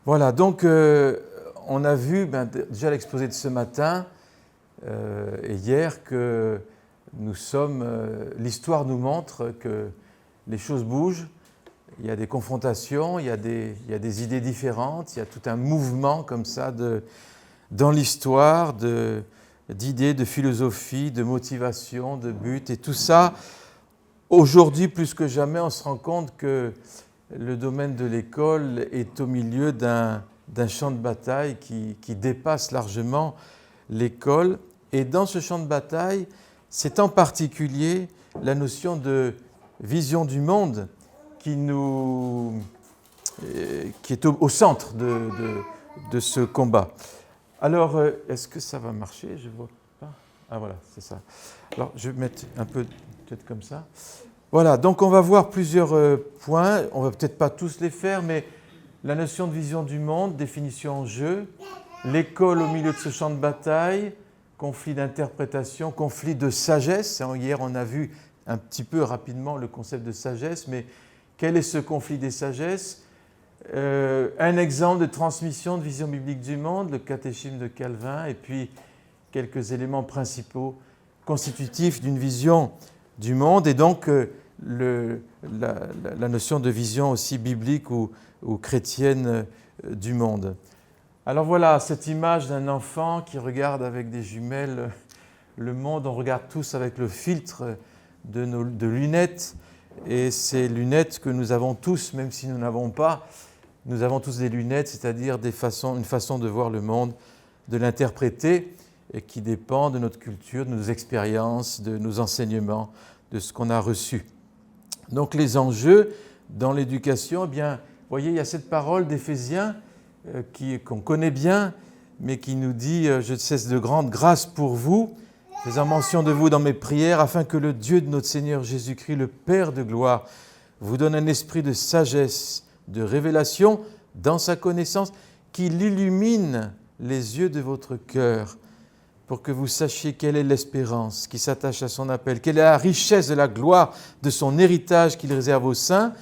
Voilà, donc on a vu déjà l'exposé de ce matin et hier que l'histoire nous montre que les choses bougent, il y a des confrontations, il y a des idées différentes, il y a tout un mouvement comme ça dans l'histoire d'idées, de philosophie, de motivation, de buts, et tout ça, aujourd'hui plus que jamais, on se rend compte que le domaine de l'école est au milieu d'un champ de bataille qui dépasse largement l'école. Et dans ce champ de bataille, c'est en particulier la notion de vision du monde qui est au centre de ce combat. Alors, est-ce que ça va marcher? Je ne vois pas. Ah voilà, c'est ça. Alors, je vais mettre un peu peut-être comme ça. Voilà, donc on va voir plusieurs points. On ne va peut-être pas tous les faire, mais la notion de vision du monde, définition en jeu, l'école au milieu de ce champ de bataille, conflit d'interprétation, conflit de sagesse. Hier, on a vu un petit peu rapidement le concept de sagesse, mais quel est ce conflit des sagesses? Un exemple de transmission de vision biblique du monde, le catéchisme de Calvin, et puis quelques éléments principaux constitutifs d'une vision du monde, et donc la notion de vision aussi biblique ou chrétienne du monde. Alors voilà, cette image d'un enfant qui regarde avec des jumelles le monde. On regarde tous avec le filtre de lunettes, et ces lunettes que nous avons tous, même si nous n'avons pas, nous avons tous des lunettes, c'est-à-dire une façon de voir le monde, de l'interpréter, et qui dépend de notre culture, de nos expériences, de nos enseignements, de ce qu'on a reçu. Donc les enjeux dans l'éducation, eh bien, vous voyez, il y a cette parole d'Éphésiens qu'on connaît bien, mais qui nous dit « Je cesse de grande grâce pour vous, faisant mention de vous dans mes prières, afin que le Dieu de notre Seigneur Jésus-Christ, le Père de gloire, vous donne un esprit de sagesse, de révélation dans sa connaissance, qu'il illumine les yeux de votre cœur, pour que vous sachiez quelle est l'espérance qui s'attache à son appel, quelle est la richesse de la gloire de son héritage qu'il réserve aux saints,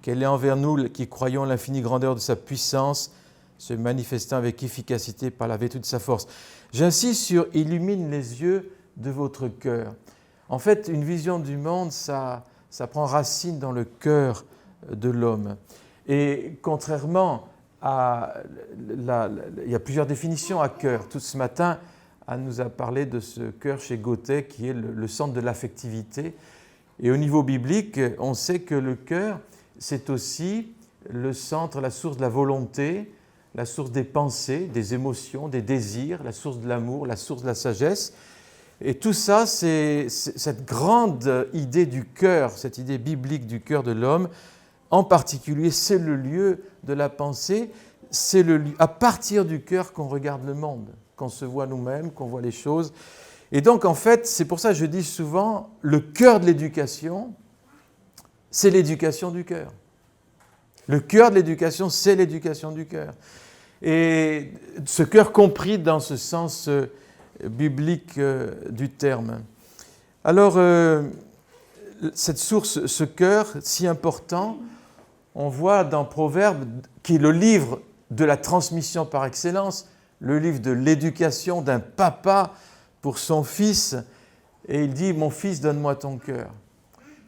quelle est envers nous qui croyons l'infinie grandeur de sa puissance, se manifestant avec efficacité par la vertu de sa force. » J'insiste sur « illumine les yeux de votre cœur ». En fait, une vision du monde, ça prend racine dans le cœur de l'homme. Et contrairement à... il y a plusieurs définitions à cœur. Tout ce matin, Anne nous a parlé de ce cœur chez Gauthier qui est le centre de l'affectivité. Et au niveau biblique, on sait que le cœur, c'est aussi le centre, la source de la volonté, la source des pensées, des émotions, des désirs, la source de l'amour, la source de la sagesse. Et tout ça, c'est cette grande idée du cœur, cette idée biblique du cœur de l'homme. En particulier, c'est le lieu de la pensée, c'est à partir du cœur qu'on regarde le monde, qu'on se voit nous-mêmes, qu'on voit les choses. Et donc, en fait, c'est pour ça que je dis souvent, le cœur de l'éducation, c'est l'éducation du cœur. Le cœur de l'éducation, c'est l'éducation du cœur. Et ce cœur compris dans ce sens biblique du terme. Alors, cette source, ce cœur si important, on voit dans Proverbes, qui est le livre de la transmission par excellence, le livre de l'éducation d'un papa pour son fils, et il dit « Mon fils, donne-moi ton cœur ».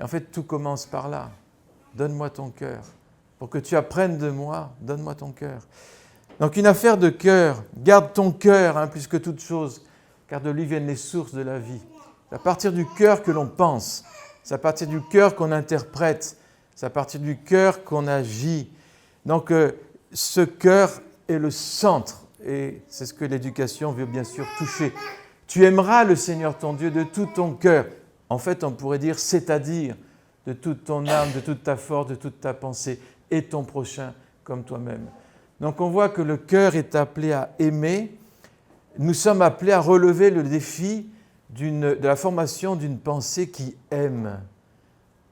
Et en fait, tout commence par là. Donne-moi ton cœur. Pour que tu apprennes de moi, donne-moi ton cœur. Donc une affaire de cœur, garde ton cœur plus que toute chose, car de lui viennent les sources de la vie. C'est à partir du cœur que l'on pense, c'est à partir du cœur qu'on interprète, c'est à partir du cœur qu'on agit. Donc ce cœur est le centre, et c'est ce que l'éducation veut bien sûr toucher. Tu aimeras le Seigneur ton Dieu de tout ton cœur. En fait, on pourrait dire, c'est-à-dire de toute ton âme, de toute ta force, de toute ta pensée, et ton prochain comme toi-même. Donc on voit que le cœur est appelé à aimer. Nous sommes appelés à relever le défi de la formation d'une pensée qui aime.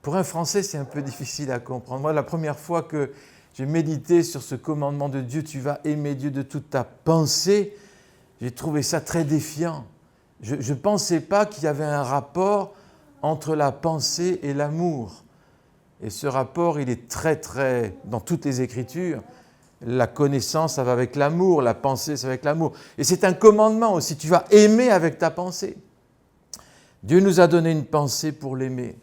Pour un Français, c'est un peu difficile à comprendre. Moi, la première fois que j'ai médité sur ce commandement de Dieu, tu vas aimer Dieu de toute ta pensée, j'ai trouvé ça très défiant. Je ne pensais pas qu'il y avait un rapport entre la pensée et l'amour. Et ce rapport, il est très, très, dans toutes les Écritures, La connaissance, ça va avec l'amour. La pensée, ça va avec l'amour. Et c'est un commandement aussi. Tu vas aimer avec ta pensée. Dieu nous a donné une pensée pour l'aimer.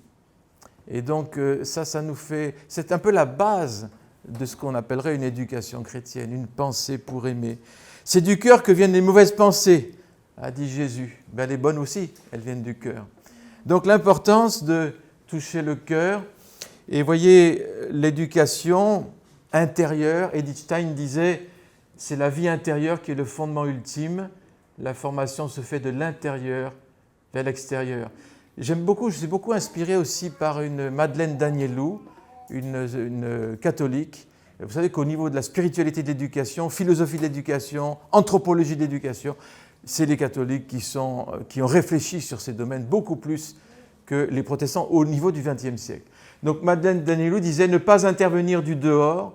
Et donc ça nous fait... C'est un peu la base de ce qu'on appellerait une éducation chrétienne, une pensée pour aimer. C'est du cœur que viennent les mauvaises pensées, a dit Jésus. Ben, les bonnes aussi, elles viennent du cœur. Donc l'importance de toucher le cœur. Et voyez, l'éducation intérieure, Edith Stein disait, c'est la vie intérieure qui est le fondement ultime. La formation se fait de l'intérieur vers l'extérieur. Je suis beaucoup inspiré aussi par une Madeleine d'Agnelou, une catholique. Vous savez qu'au niveau de la spiritualité de l'éducation, philosophie de l'éducation, anthropologie de l'éducation, c'est les catholiques qui ont réfléchi sur ces domaines beaucoup plus que les protestants au niveau du XXe siècle. Donc Madeleine d'Agnelou disait ne pas intervenir du dehors,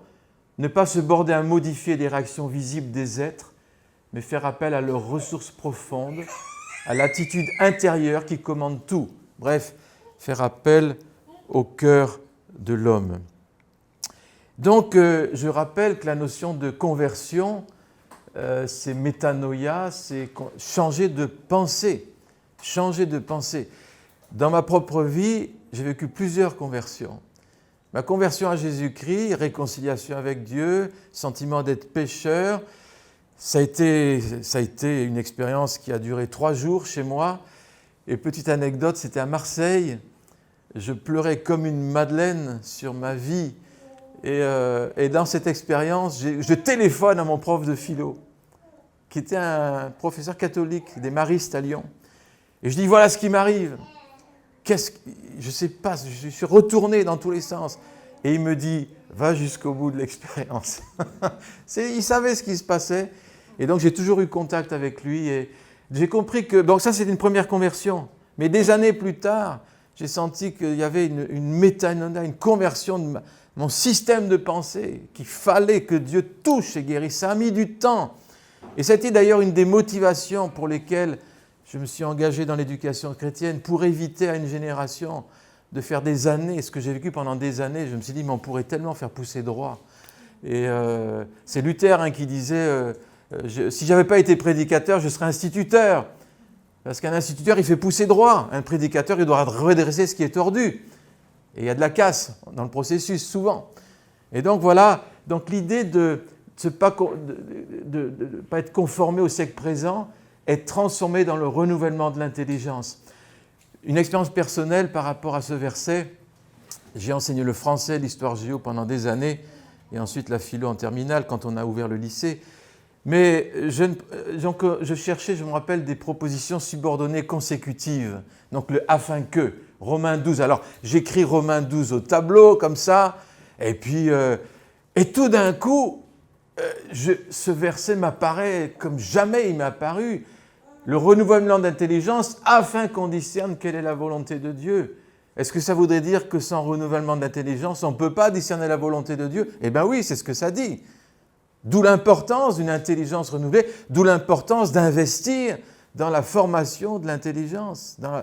ne pas se border à modifier les réactions visibles des êtres, mais faire appel à leurs ressources profondes, à l'attitude intérieure qui commande tout. Bref, faire appel au cœur de l'homme. Donc, je rappelle que la notion de conversion, c'est métanoïa, c'est changer de pensée. Changer de pensée. Dans ma propre vie, j'ai vécu plusieurs conversions. Ma conversion à Jésus-Christ, réconciliation avec Dieu, sentiment d'être pécheur, ça a été une expérience qui a duré 3 jours chez moi. Et petite anecdote, c'était à Marseille. Je pleurais comme une madeleine sur ma vie. Et dans cette expérience, je téléphone à mon prof de philo, qui était un professeur catholique, des Maristes à Lyon. Et je dis, voilà ce qui m'arrive. Je ne sais pas, je suis retourné dans tous les sens. Et il me dit, va jusqu'au bout de l'expérience. Il savait ce qui se passait. Et donc, j'ai toujours eu contact avec lui. Et j'ai compris que... Donc ça, c'était une première conversion. Mais des années plus tard, j'ai senti qu'il y avait une métanoïa, une conversion de mon système de pensée, qu'il fallait que Dieu touche et guérisse. Ça a mis du temps. Et ça a été d'ailleurs une des motivations pour lesquelles je me suis engagé dans l'éducation chrétienne, pour éviter à une génération de faire des années, ce que j'ai vécu pendant des années. Je me suis dit, mais on pourrait tellement faire pousser droit. Et c'est Luther qui disait... si je n'avais pas été prédicateur, je serais instituteur. Parce qu'un instituteur, il fait pousser droit. Un prédicateur, il doit redresser ce qui est tordu. Et il y a de la casse dans le processus, souvent. Et donc voilà, donc l'idée de ne pas être conformé au siècle présent, être transformé dans le renouvellement de l'intelligence. Une expérience personnelle par rapport à ce verset, j'ai enseigné le français, l'histoire géo pendant des années, et ensuite la philo en terminale quand on a ouvert le lycée. Mais je cherchais, je me rappelle, des propositions subordonnées consécutives. Donc le « afin que », Romains 12. Alors j'écris Romains 12 au tableau, comme ça, et puis, et tout d'un coup, ce verset m'apparaît comme jamais il m'est apparu. Le renouvellement d'intelligence afin qu'on discerne quelle est la volonté de Dieu. Est-ce que ça voudrait dire que sans renouvellement d'intelligence, on ne peut pas discerner la volonté de Dieu? Eh bien oui, c'est ce que ça dit. D'où l'importance d'une intelligence renouvelée, d'où l'importance d'investir dans la formation de l'intelligence, dans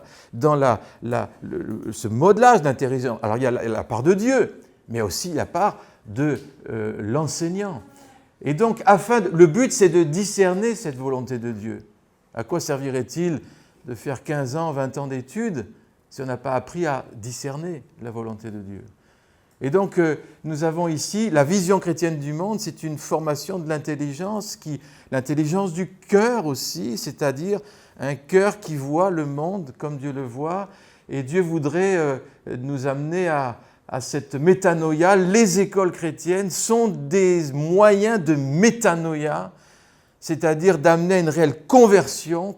ce modelage d'intelligence. Alors il y a la part de Dieu, mais aussi la part de l'enseignant. Et donc, le but, c'est de discerner cette volonté de Dieu. À quoi servirait-il de faire 15 ans, 20 ans d'études si on n'a pas appris à discerner la volonté de Dieu? Et donc, nous avons ici la vision chrétienne du monde, c'est une formation de l'intelligence du cœur aussi, c'est-à-dire un cœur qui voit le monde comme Dieu le voit. Et Dieu voudrait nous amener à cette métanoïa. Les écoles chrétiennes sont des moyens de métanoïa, c'est-à-dire d'amener à une réelle conversion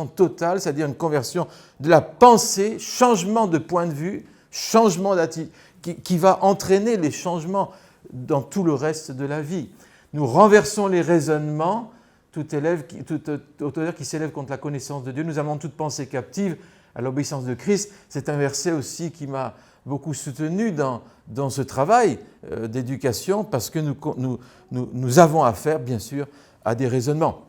totale, c'est-à-dire une conversion de la pensée, changement de point de vue, changement d'attitude, qui va entraîner les changements dans tout le reste de la vie. Nous renversons les raisonnements, tout auteur qui s'élève contre la connaissance de Dieu, nous amenons toute pensée captive à l'obéissance de Christ. C'est un verset aussi qui m'a beaucoup soutenu dans ce travail d'éducation, parce que nous avons affaire, bien sûr, à des raisonnements.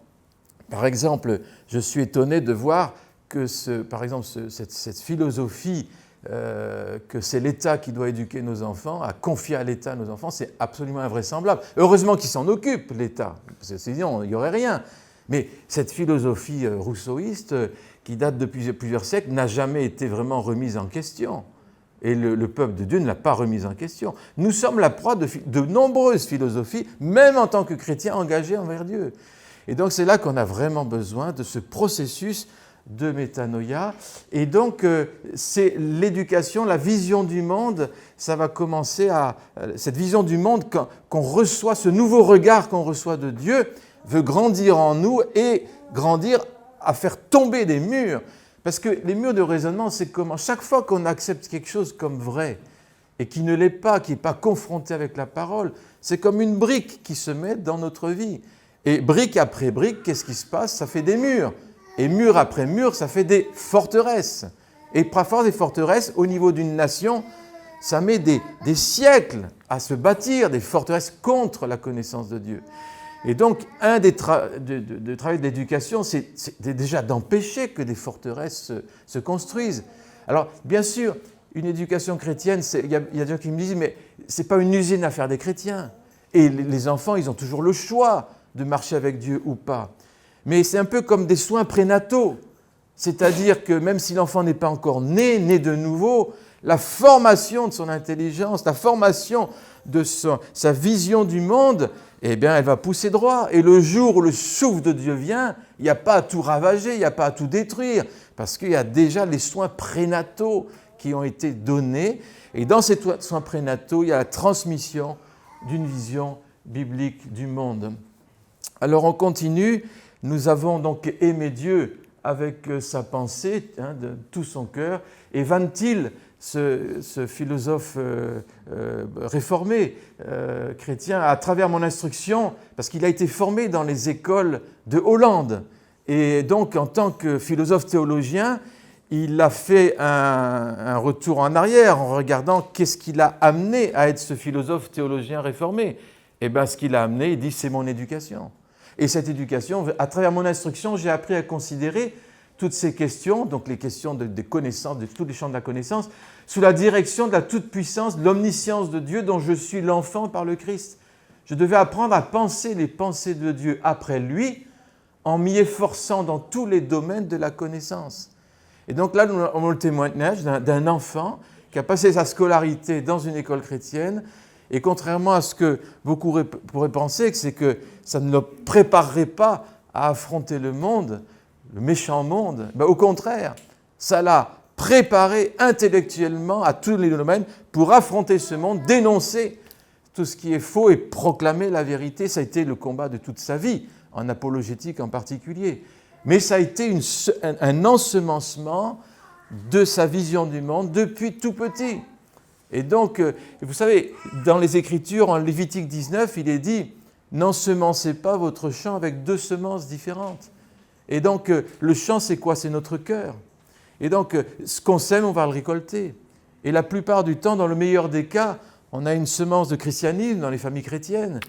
Par exemple, je suis étonné de voir que cette philosophie que c'est l'État qui doit éduquer nos enfants, à confier à l'État nos enfants, c'est absolument invraisemblable. Heureusement qu'il s'en occupe, l'État, parce que sinon il n'y aurait rien. Mais cette philosophie rousseauiste, qui date de plusieurs siècles, n'a jamais été vraiment remise en question. Et le peuple de Dieu ne l'a pas remise en question. Nous sommes la proie de nombreuses philosophies, même en tant que chrétiens engagés envers Dieu. Et donc c'est là qu'on a vraiment besoin de ce processus de métanoïa. Et donc, c'est l'éducation, la vision du monde, ça va commencer cette vision du monde qu'on reçoit, ce nouveau regard qu'on reçoit de Dieu, veut grandir en nous et grandir à faire tomber des murs. Parce que les murs de raisonnement, c'est comment chaque fois qu'on accepte quelque chose comme vrai et qui ne l'est pas, qui n'est pas confronté avec la parole, c'est comme une brique qui se met dans notre vie. Et brique après brique, qu'est-ce qui se passe? Ça fait des murs. Et mur après mur, ça fait des forteresses. Et parfois, des forteresses, au niveau d'une nation, ça met des siècles à se bâtir, des forteresses contre la connaissance de Dieu. Et donc, un des travaux de l'éducation, c'est déjà d'empêcher que des forteresses se construisent. Alors, bien sûr, une éducation chrétienne, il y a des gens qui me disent, mais ce n'est pas une usine à faire des chrétiens. Et les enfants, ils ont toujours le choix de marcher avec Dieu ou pas. Mais c'est un peu comme des soins prénataux, c'est-à-dire que même si l'enfant n'est pas encore né de nouveau, la formation de son intelligence, la formation de sa vision du monde, eh bien, elle va pousser droit. Et le jour où le souffle de Dieu vient, il n'y a pas à tout ravager, il n'y a pas à tout détruire, parce qu'il y a déjà les soins prénataux qui ont été donnés. Et dans ces soins prénataux, il y a la transmission d'une vision biblique du monde. Alors on continue. Nous avons donc aimé Dieu avec sa pensée, de tout son cœur. Et Van Til, ce philosophe réformé chrétien, à travers mon instruction, parce qu'il a été formé dans les écoles de Hollande. Et donc, en tant que philosophe théologien, il a fait un retour en arrière en regardant qu'est-ce qui l'a amené à être ce philosophe théologien réformé. Eh bien, ce qui l'a amené, il dit, c'est mon éducation. Et cette éducation, à travers mon instruction, j'ai appris à considérer toutes ces questions, donc les questions des connaissances, de tous les champs de la connaissance, sous la direction de la toute-puissance, de l'omniscience de Dieu dont je suis l'enfant par le Christ. Je devais apprendre à penser les pensées de Dieu après lui, en m'y efforçant dans tous les domaines de la connaissance. Et donc là, nous avons le témoignage d'un enfant qui a passé sa scolarité dans une école chrétienne. Et contrairement à ce que beaucoup pourraient penser, c'est que ça ne le préparerait pas à affronter le monde, le méchant monde, au contraire, ça l'a préparé intellectuellement à tous les domaines pour affronter ce monde, dénoncer tout ce qui est faux et proclamer la vérité. Ça a été le combat de toute sa vie, en apologétique en particulier. Mais ça a été un ensemencement de sa vision du monde depuis tout petit. Et donc, vous savez, dans les Écritures, en Lévitique 19, il est dit « N'ensemencez pas votre champ avec 2 semences différentes ». Et donc, le champ, c'est quoi? C'est notre cœur. Et donc, ce qu'on sème, on va le récolter. Et la plupart du temps, dans le meilleur des cas, on a une semence de christianisme dans les familles chrétiennes,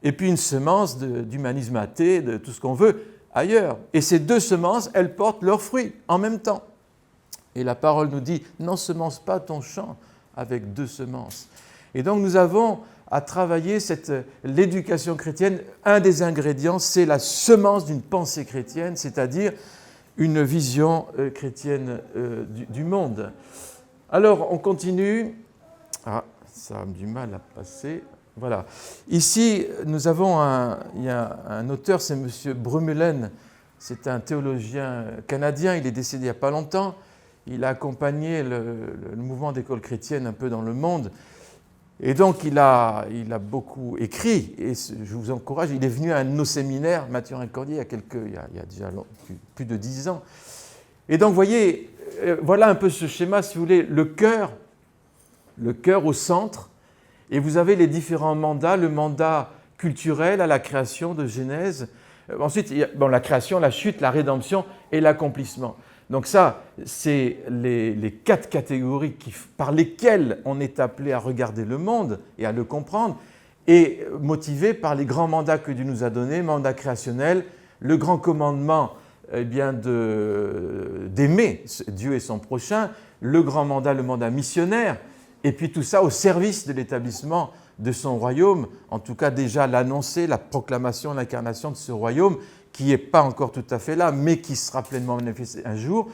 et puis une semence d'humanisme athée, de tout ce qu'on veut, ailleurs. Et ces 2 semences, elles portent leurs fruits en même temps. Et la parole nous dit « N'ensemence pas ton champ avec 2 semences ». Et donc nous avons à travailler l'éducation chrétienne. Un des ingrédients, c'est la semence d'une pensée chrétienne, c'est-à-dire une vision chrétienne du monde. Alors on continue. Ah, ça a du mal à passer. Voilà. Ici, nous avons il y a un auteur, c'est M. Brummelen. C'est un théologien canadien, il est décédé il n'y a pas longtemps. Il a accompagné le mouvement d'école chrétienne un peu dans le monde. Et donc, il a beaucoup écrit, et je vous encourage, il est venu à un de nos séminaires, Mathurin-Cordier, il y a déjà plus de 10 ans. Et donc, vous voyez, voilà un peu ce schéma, si vous voulez, le cœur au centre, et vous avez les différents mandats, le mandat culturel à la création de Genèse. Ensuite, il y a la création, la chute, la rédemption et l'accomplissement. Donc ça, c'est les 4 catégories par lesquelles on est appelé à regarder le monde et à le comprendre, et motivé par les grands mandats que Dieu nous a donnés, mandat créationnel, le grand commandement d'aimer Dieu et son prochain, le grand mandat, le mandat missionnaire, et puis tout ça au service de l'établissement de son royaume, en tout cas déjà l'annoncer, la proclamation, l'incarnation de ce royaume qui n'est pas encore tout à fait là, mais qui sera pleinement manifesté un jour.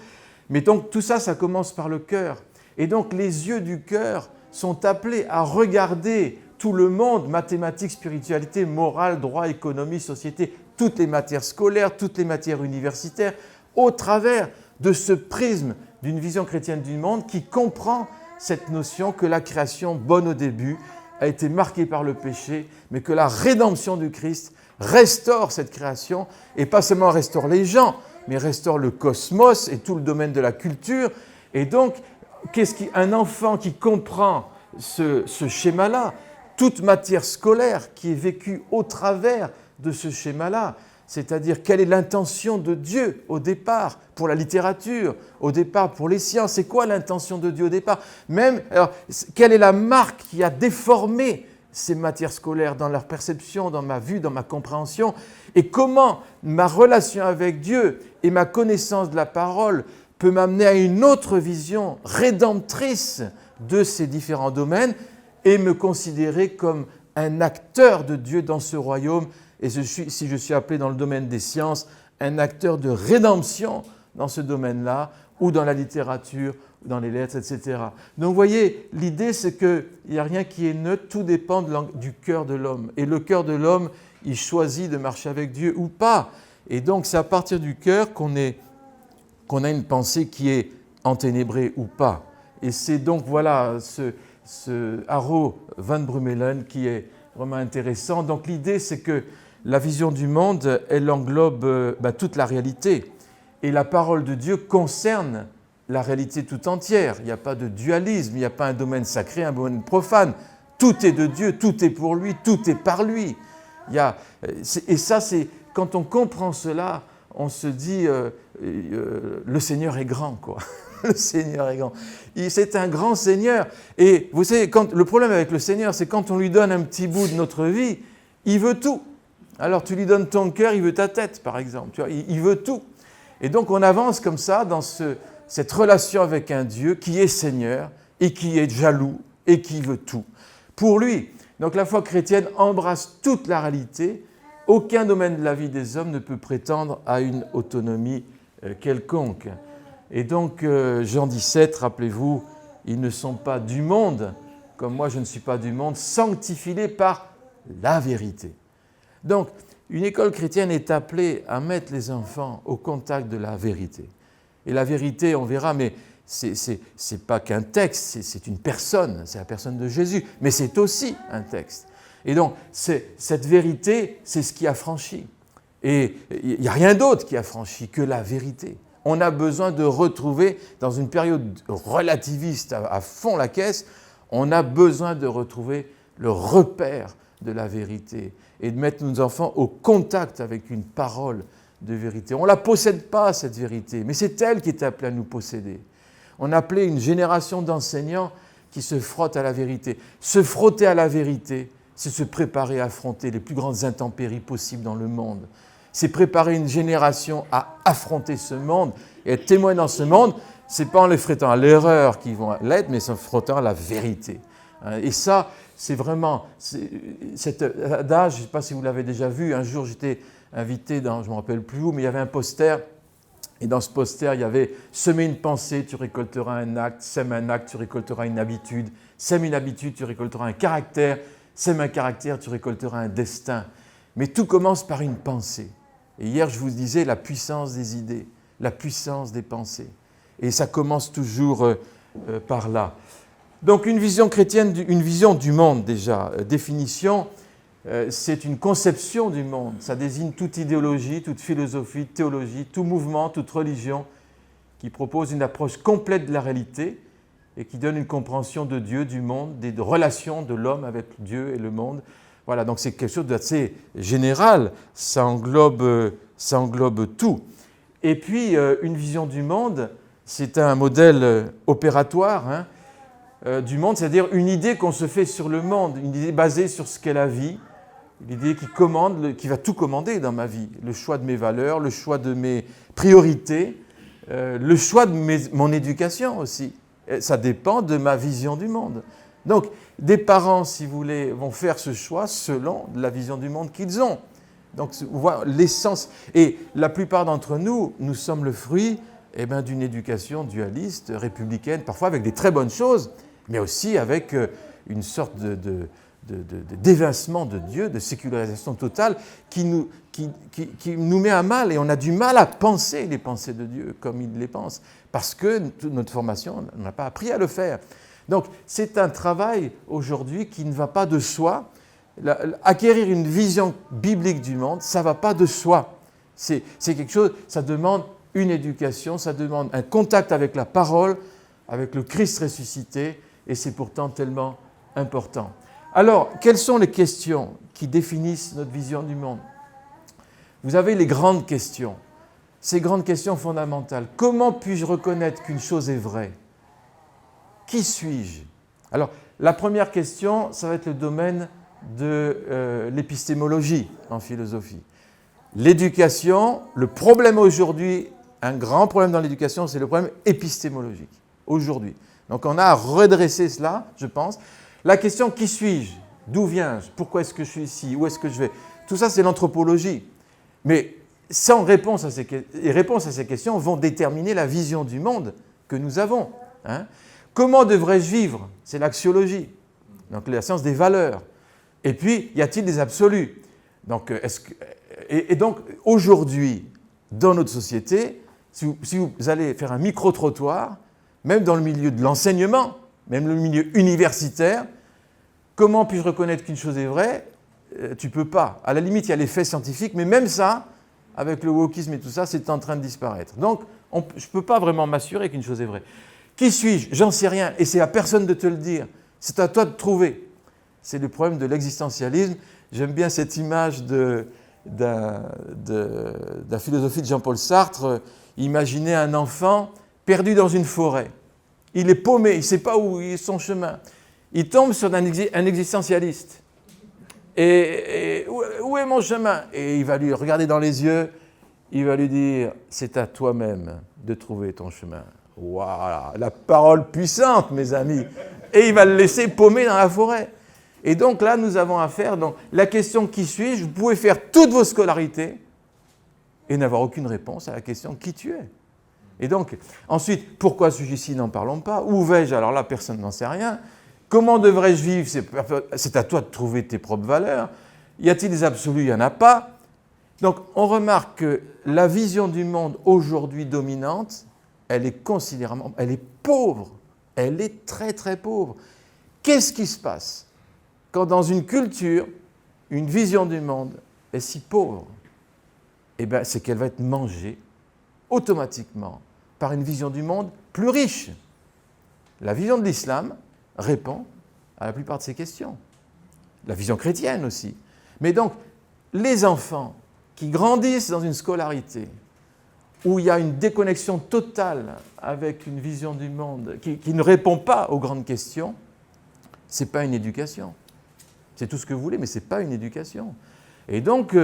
Mais donc tout ça, ça commence par le cœur. Et donc les yeux du cœur sont appelés à regarder tout le monde, mathématiques, spiritualité, morale, droit, économie, société, toutes les matières scolaires, toutes les matières universitaires, au travers de ce prisme d'une vision chrétienne du monde qui comprend cette notion que la création, bonne au début, a été marquée par le péché, mais que la rédemption du Christ restaure cette création, et pas seulement restaure les gens, mais restaure le cosmos et tout le domaine de la culture. Et donc, un enfant qui comprend ce schéma-là, toute matière scolaire qui est vécue au travers de ce schéma-là, c'est-à-dire quelle est l'intention de Dieu au départ pour la littérature, au départ pour les sciences, c'est quoi l'intention de Dieu au départ? Quelle est la marque qui a déformé ces matières scolaires dans leur perception, dans ma vue, dans ma compréhension, et comment ma relation avec Dieu et ma connaissance de la parole peut m'amener à une autre vision rédemptrice de ces différents domaines et me considérer comme un acteur de Dieu dans ce royaume. Et si je suis appelé dans le domaine des sciences, un acteur de rédemption dans ce domaine-là, ou dans la littérature, ou dans les lettres, etc. Donc vous voyez, l'idée c'est qu'il n'y a rien qui est neutre, tout dépend du cœur de l'homme. Et le cœur de l'homme, il choisit de marcher avec Dieu ou pas. Et donc c'est à partir du cœur qu'on a une pensée qui est enténébrée ou pas. Et c'est donc voilà ce Arro van Brummelen qui est vraiment intéressant. Donc l'idée c'est que la vision du monde, elle englobe toute la réalité. Et la parole de Dieu concerne la réalité tout entière. Il n'y a pas de dualisme, il n'y a pas un domaine sacré, un domaine profane. Tout est de Dieu, tout est pour lui, tout est par lui. Et ça, c'est quand on comprend cela, on se dit le Seigneur est grand, quoi. Le Seigneur est grand. C'est un grand Seigneur. Et vous savez, le problème avec le Seigneur, c'est quand on lui donne un petit bout de notre vie, il veut tout. Alors tu lui donnes ton cœur, il veut ta tête, par exemple. Tu vois, il veut tout. Et donc on avance comme ça dans cette relation avec un Dieu qui est Seigneur et qui est jaloux et qui veut tout pour lui. Donc la foi chrétienne embrasse toute la réalité. Aucun domaine de la vie des hommes ne peut prétendre à une autonomie quelconque. Et donc Jean 17, rappelez-vous, ils ne sont pas du monde, comme moi je ne suis pas du monde, sanctifiés par la vérité. Donc, une école chrétienne est appelée à mettre les enfants au contact de la vérité. Et la vérité, on verra, mais c'est pas qu'un texte, c'est une personne, c'est la personne de Jésus, mais c'est aussi un texte. Et donc, cette vérité, c'est ce qui a franchi. Et il n'y a rien d'autre qui a franchi que la vérité. On a besoin de retrouver, dans une période relativiste à fond la caisse, on a besoin de retrouver le repère de la vérité et de mettre nos enfants au contact avec une parole de vérité. On ne la possède pas, cette vérité, mais c'est elle qui est appelée à nous posséder. On a appelé une génération d'enseignants qui se frottent à la vérité. Se frotter à la vérité, c'est se préparer à affronter les plus grandes intempéries possibles dans le monde. C'est préparer une génération à affronter ce monde et être témoin dans ce monde. Ce n'est pas en les frottant à l'erreur qu'ils vont l'être, mais en se frottant à la vérité. Et ça, c'est vraiment cet adage, je ne sais pas si vous l'avez déjà vu, un jour j'étais invité je ne me rappelle plus où, mais il y avait un poster, et dans ce poster, il y avait « Semer une pensée, tu récolteras un acte, sème un acte, tu récolteras une habitude, sème une habitude, tu récolteras un caractère, sème un caractère, tu récolteras un destin. » Mais tout commence par une pensée. Et hier, je vous disais la puissance des idées, la puissance des pensées. Et ça commence toujours par là. Donc une vision chrétienne, une vision du monde déjà, définition, c'est une conception du monde. Ça désigne toute idéologie, toute philosophie, théologie, tout mouvement, toute religion qui propose une approche complète de la réalité et qui donne une compréhension de Dieu, du monde, des relations de l'homme avec Dieu et le monde. Voilà, donc c'est quelque chose d'assez général, ça englobe tout. Et puis une vision du monde, c'est un modèle opératoire, du monde, c'est-à-dire une idée qu'on se fait sur le monde, une idée basée sur ce qu'est la vie, l'idée qui va tout commander dans ma vie, le choix de mes valeurs, le choix de mes priorités, le choix de mon éducation aussi. Ça dépend de ma vision du monde. Donc, des parents, si vous voulez, vont faire ce choix selon la vision du monde qu'ils ont. Donc, on voit l'essence. Et la plupart d'entre nous, nous sommes le fruit d'une éducation dualiste, républicaine, parfois avec des très bonnes choses, mais aussi avec une sorte d'évincement de Dieu, de sécularisation totale qui nous met à mal, et on a du mal à penser les pensées de Dieu comme il les pense, parce que notre formation n'a pas appris à le faire. Donc c'est un travail aujourd'hui qui ne va pas de soi. Acquérir une vision biblique du monde, ça ne va pas de soi. C'est quelque chose, ça demande une éducation, ça demande un contact avec la parole, avec le Christ ressuscité, et c'est pourtant tellement important. Alors, quelles sont les questions qui définissent notre vision du monde? Vous avez les grandes questions, ces grandes questions fondamentales. Comment puis-je reconnaître qu'une chose est vraie? Qui suis-je? Alors, la première question, ça va être le domaine de l'épistémologie en philosophie. L'éducation, le problème aujourd'hui, un grand problème dans l'éducation, c'est le problème épistémologique, aujourd'hui. Donc on a à redresser cela, je pense. La question, qui suis-je? D'où viens-je? Pourquoi est-ce que je suis ici? Où est-ce que je vais? Tout ça, c'est l'anthropologie. Mais sans réponse à ces questions vont déterminer la vision du monde que nous avons. Hein? Comment devrais-je vivre? C'est l'axiologie, donc la science des valeurs. Et puis, y a-t-il des absolus? Donc, donc, aujourd'hui, dans notre société, si vous allez faire un micro-trottoir, même dans le milieu de l'enseignement, même le milieu universitaire, comment puis-je reconnaître qu'une chose est vraie? Tu ne peux pas. À la limite, il y a les faits scientifiques, mais même ça, avec le wokisme et tout ça, c'est en train de disparaître. Donc, je ne peux pas vraiment m'assurer qu'une chose est vraie. Qui suis-je? J'en sais rien, et c'est à personne de te le dire. C'est à toi de trouver. C'est le problème de l'existentialisme. J'aime bien cette image de la philosophie de Jean-Paul Sartre. Imaginez un enfant perdu dans une forêt. Il est paumé, il ne sait pas où est son chemin. Il tombe sur un existentialiste. Et où est mon chemin? Et il va lui regarder dans les yeux, il va lui dire, c'est à toi-même de trouver ton chemin. Voilà, la parole puissante, mes amis. Et il va le laisser paumer dans la forêt. Et donc là, nous avons affaire, donc la question qui suis-je, vous pouvez faire toutes vos scolarités et n'avoir aucune réponse à la question qui tu es. Et donc, ensuite, pourquoi suis-je ici? N'en parlons pas. Où vais-je? Alors là, personne n'en sait rien. Comment devrais-je vivre? C'est à toi de trouver tes propres valeurs. Y a-t-il des absolus? Il n'y en a pas. Donc, on remarque que la vision du monde aujourd'hui dominante, elle est considérablement, elle est pauvre. Elle est très, très pauvre. Qu'est-ce qui se passe quand dans une culture, une vision du monde est si pauvre? Eh bien, c'est qu'elle va être mangée automatiquement par une vision du monde plus riche. La vision de l'islam répond à la plupart de ces questions. La vision chrétienne aussi. Mais donc, les enfants qui grandissent dans une scolarité où il y a une déconnexion totale avec une vision du monde qui ne répond pas aux grandes questions, ce n'est pas une éducation. C'est tout ce que vous voulez, mais ce n'est pas une éducation. Et donc,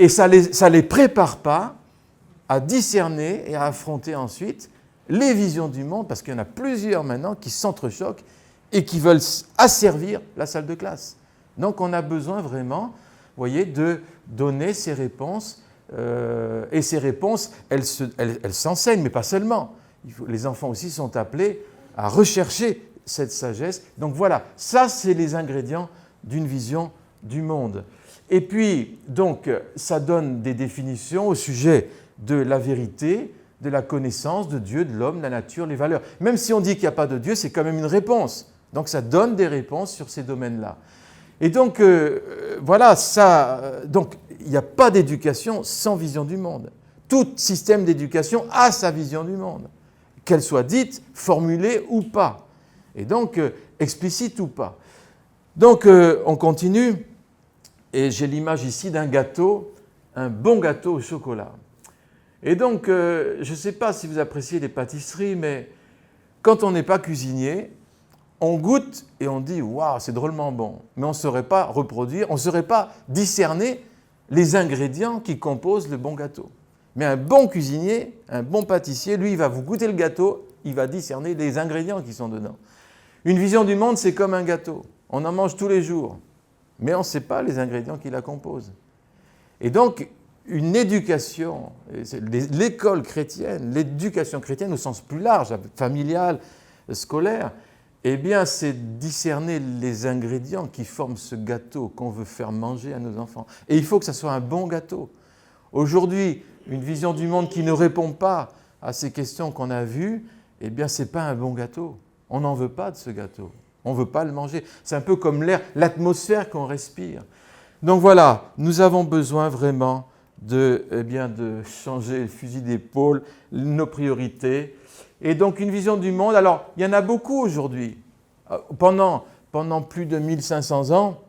ça les prépare pas à discerner et à affronter ensuite les visions du monde, parce qu'il y en a plusieurs maintenant qui s'entrechoquent et qui veulent asservir la salle de classe. Donc on a besoin vraiment, vous voyez, de donner ces réponses, et ces réponses, elles s'enseignent, mais pas seulement. Les enfants aussi sont appelés à rechercher cette sagesse. Donc voilà, ça c'est les ingrédients d'une vision du monde. Et puis, donc, ça donne des définitions au sujet de la vérité, de la connaissance de Dieu, de l'homme, de la nature, les valeurs. Même si on dit qu'il n'y a pas de Dieu, c'est quand même une réponse. Donc ça donne des réponses sur ces domaines-là. Et donc, voilà, donc il n'y a pas d'éducation sans vision du monde. Tout système d'éducation a sa vision du monde, qu'elle soit dite, formulée ou pas. Et donc, explicite ou pas. Donc, on continue. Et j'ai l'image ici d'un gâteau, un bon gâteau au chocolat. Et donc, je ne sais pas si vous appréciez les pâtisseries, mais quand on n'est pas cuisinier, on goûte et on dit « Waouh, c'est drôlement bon », mais on ne saurait pas reproduire, on ne saurait pas discerner les ingrédients qui composent le bon gâteau. Mais un bon cuisinier, un bon pâtissier, lui, il va vous goûter le gâteau, il va discerner les ingrédients qui sont dedans. Une vision du monde, c'est comme un gâteau. On en mange tous les jours, mais on ne sait pas les ingrédients qui la composent. Et donc, une éducation, l'école chrétienne, l'éducation chrétienne au sens plus large, familial, scolaire, eh bien, c'est discerner les ingrédients qui forment ce gâteau qu'on veut faire manger à nos enfants. Et il faut que ça soit un bon gâteau. Aujourd'hui, une vision du monde qui ne répond pas à ces questions qu'on a vues, eh bien, ce n'est pas un bon gâteau. On n'en veut pas de ce gâteau. On ne veut pas le manger. C'est un peu comme l'air, l'atmosphère qu'on respire. Donc voilà, nous avons besoin vraiment de changer le fusil d'épaule, nos priorités. Et donc une vision du monde, alors il y en a beaucoup aujourd'hui. Pendant plus de 1500 ans,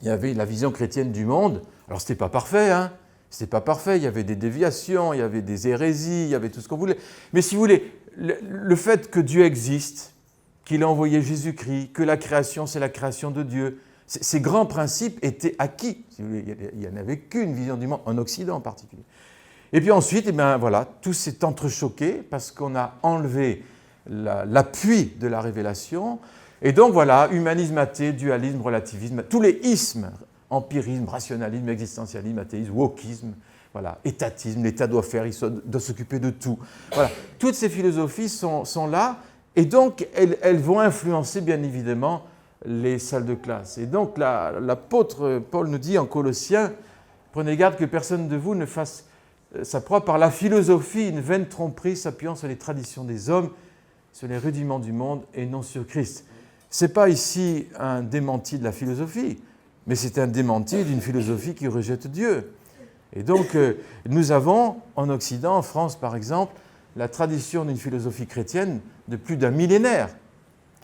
il y avait la vision chrétienne du monde. Alors ce n'était pas parfait, hein. C'était pas parfait, il y avait des déviations, il y avait des hérésies, il y avait tout ce qu'on voulait. Mais si vous voulez, le fait que Dieu existe, qu'il a envoyé Jésus-Christ, que la création c'est la création de Dieu, ces grands principes étaient acquis. Si vous voulez, il n'y en avait qu'une vision du monde, en Occident en particulier. Et puis ensuite, tout s'est entrechoqué parce qu'on a enlevé l'appui de la révélation. Et donc voilà, humanisme athée, dualisme, relativisme, tous les ismes, empirisme, rationalisme, existentialisme, athéisme, wokisme, voilà, étatisme, l'État doit faire, il doit s'occuper de tout. Voilà, toutes ces philosophies sont là et donc elles vont influencer bien évidemment les salles de classe. Et donc l'apôtre Paul nous dit en Colossiens, prenez garde que personne de vous ne fasse sa proie par la philosophie, une vaine tromperie s'appuyant sur les traditions des hommes, sur les rudiments du monde et non sur Christ. Ce n'est pas ici un démenti de la philosophie, mais c'est un démenti d'une philosophie qui rejette Dieu. Et donc, nous avons en Occident, en France par exemple, la tradition d'une philosophie chrétienne de plus d'un millénaire.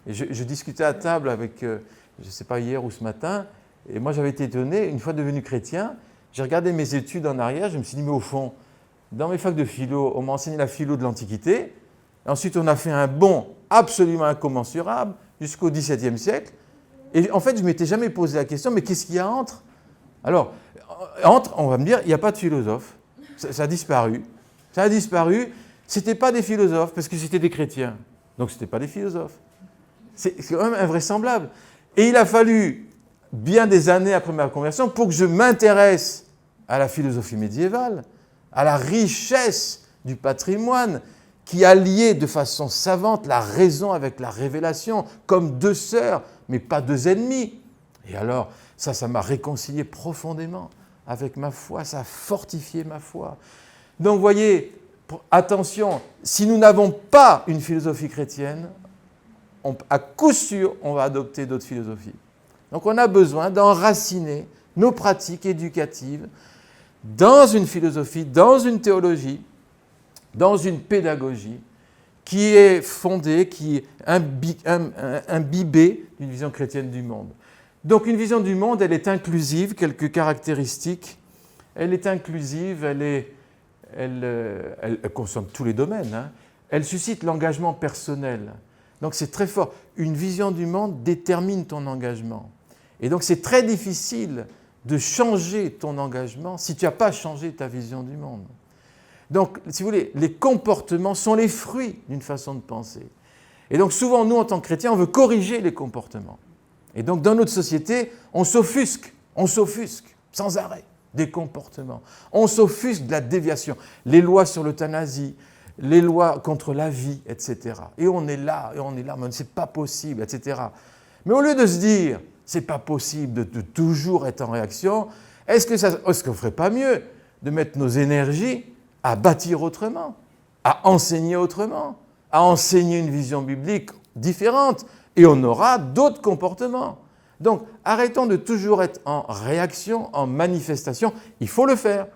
Et je discutais à table avec, je ne sais pas hier ou ce matin, et moi j'avais été étonné, une fois devenu chrétien, j'ai regardé mes études en arrière, je me suis dit, mais au fond, dans mes facs de philo, on m'a enseigné la philo de l'Antiquité, ensuite on a fait un bond absolument incommensurable jusqu'au XVIIe siècle, et en fait je ne m'étais jamais posé la question, mais qu'est-ce qu'il y a entre ? Alors, entre, on va me dire, il n'y a pas de philosophe, ça a disparu. Ça a disparu, ce n'étaient pas des philosophes, parce que c'était des chrétiens, donc ce n'étaient pas des philosophes. C'est quand même invraisemblable. Et il a fallu bien des années après ma conversion pour que je m'intéresse à la philosophie médiévale, à la richesse du patrimoine qui alliait de façon savante la raison avec la révélation, comme deux sœurs, mais pas deux ennemis. Et alors, ça m'a réconcilié profondément avec ma foi, ça a fortifié ma foi. Donc, vous voyez, attention, si nous n'avons pas une philosophie chrétienne, à coup sûr, on va adopter d'autres philosophies. Donc on a besoin d'enraciner nos pratiques éducatives dans une philosophie, dans une théologie, dans une pédagogie qui est fondée, qui est imbibée d'une vision chrétienne du monde. Donc une vision du monde, elle est inclusive, quelques caractéristiques. Elle est inclusive, elle concerne tous les domaines. Hein. Elle suscite l'engagement personnel. Donc c'est très fort. Une vision du monde détermine ton engagement. Et donc c'est très difficile de changer ton engagement si tu n'as pas changé ta vision du monde. Donc, si vous voulez, les comportements sont les fruits d'une façon de penser. Et donc souvent, nous, en tant que chrétiens, on veut corriger les comportements. Et donc dans notre société, on s'offusque sans arrêt des comportements. On s'offusque de la déviation. Les lois sur l'euthanasie, les lois contre la vie, etc. Et on est là, mais c'est pas possible, etc. Mais au lieu de se dire, c'est pas possible de toujours être en réaction, est-ce qu'on ne ferait pas mieux de mettre nos énergies à bâtir autrement, à enseigner autrement, à enseigner une vision biblique différente, et on aura d'autres comportements. Donc, arrêtons de toujours être en réaction, en manifestation. Il faut le faire,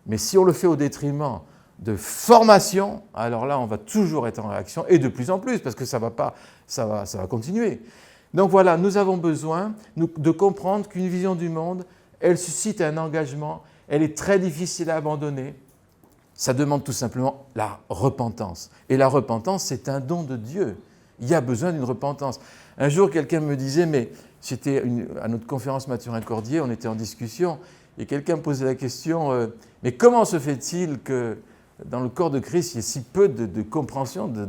mais si on le fait au détriment de formation, alors là, on va toujours être en réaction, et de plus en plus, parce que ça va continuer. Donc voilà, nous avons besoin de comprendre qu'une vision du monde, elle suscite un engagement, elle est très difficile à abandonner. Ça demande tout simplement la repentance. Et la repentance, c'est un don de Dieu Il y a besoin d'une repentance. Un jour, quelqu'un me disait, mais c'était à notre conférence Mathurin-Cordier, on était en discussion, et quelqu'un me posait la question, mais comment se fait-il que dans le corps de Christ, il y ait si peu de compréhension de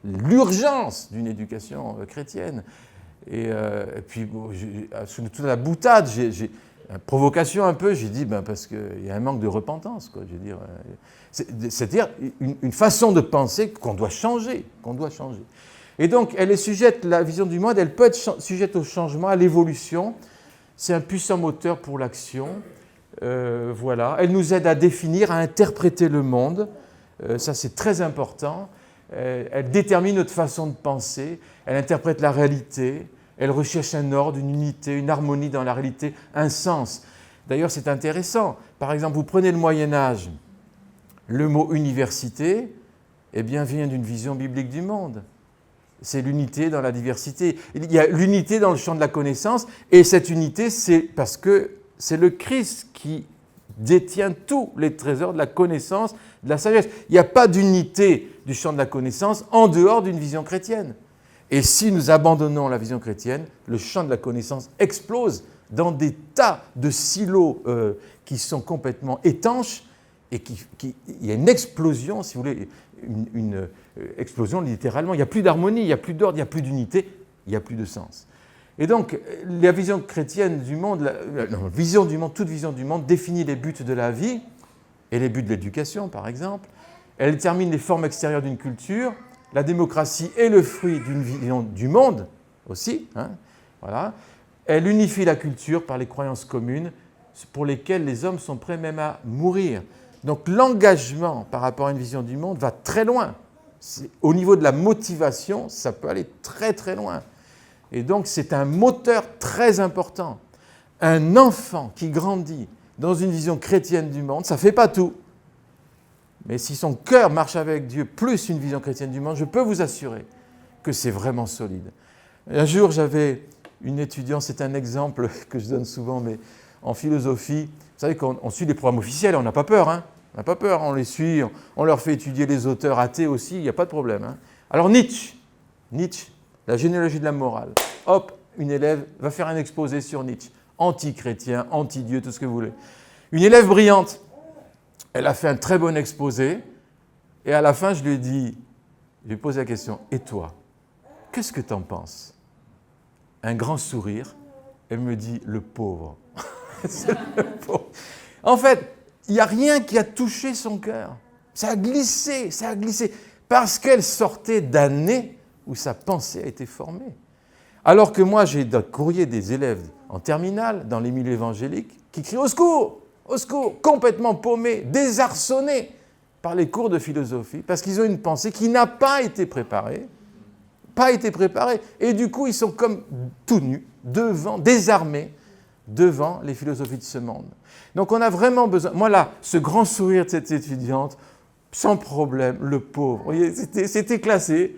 l'urgence d'une éducation chrétienne? Et puis, bon, sous toute la boutade, provocation un peu, j'ai dit, parce qu'il y a un manque de repentance, quoi. Je veux dire, c'est-à-dire une façon de penser qu'on doit changer, Et donc, elle est sujette, la vision du monde, elle peut être sujette au changement, à l'évolution. C'est un puissant moteur pour l'action. Voilà. Elle nous aide à définir, à interpréter le monde. Ça, c'est très important. Elle détermine notre façon de penser. Elle interprète la réalité. Elle recherche un ordre, une unité, une harmonie dans la réalité, un sens. D'ailleurs, c'est intéressant. Par exemple, vous prenez le Moyen-Âge, le mot « université », eh bien, vient d'une vision biblique du monde. C'est l'unité dans la diversité. Il y a l'unité dans le champ de la connaissance, et cette unité, c'est parce que c'est le Christ qui détient tous les trésors de la connaissance, de la sagesse. Il n'y a pas d'unité du champ de la connaissance en dehors d'une vision chrétienne. Et si nous abandonnons la vision chrétienne, le champ de la connaissance explose dans des tas de silos qui sont complètement étanches et il y a une explosion, si vous voulez, une explosion littéralement. Il n'y a plus d'harmonie, il n'y a plus d'ordre, il n'y a plus d'unité, il n'y a plus de sens. Et donc, la vision chrétienne du monde, toute vision du monde définit les buts de la vie et les buts de l'éducation, par exemple. Elle détermine les formes extérieures d'une culture. La démocratie est le fruit d'une vision du monde aussi. Voilà. Elle unifie la culture par les croyances communes pour lesquelles les hommes sont prêts même à mourir. Donc l'engagement par rapport à une vision du monde va très loin. Au niveau de la motivation, ça peut aller très très loin. Et donc c'est un moteur très important. Un enfant qui grandit dans une vision chrétienne du monde, ça ne fait pas tout. Mais si son cœur marche avec Dieu plus une vision chrétienne du monde, je peux vous assurer que c'est vraiment solide. Un jour, j'avais une étudiante, c'est un exemple que je donne souvent, mais en philosophie, vous savez qu'on suit les programmes officiels, on n'a pas peur, hein. On n'a pas peur, on les suit, on leur fait étudier les auteurs athées aussi, il n'y a pas de problème. Hein. Alors Nietzsche, la généalogie de la morale, hop, une élève va faire un exposé sur Nietzsche, anti-chrétien, anti-Dieu, tout ce que vous voulez. Une élève brillante, elle a fait un très bon exposé, et à la fin, je lui ai posé la question, et toi, qu'est-ce que tu en penses? Un grand sourire, elle me dit, le pauvre. C'est le pauvre. En fait, il n'y a rien qui a touché son cœur. Ça a glissé, parce qu'elle sortait d'années où sa pensée a été formée. Alors que moi, j'ai des courriers des élèves en terminale, dans les milieux évangéliques, qui crient au secours, complètement paumés, désarçonnés par les cours de philosophie, parce qu'ils ont une pensée qui n'a pas été préparée, et du coup, ils sont comme tout nus, désarmés, devant les philosophies de ce monde. Donc on a vraiment besoin... Moi là, ce grand sourire de cette étudiante, sans problème, le pauvre, vous voyez, c'était classé.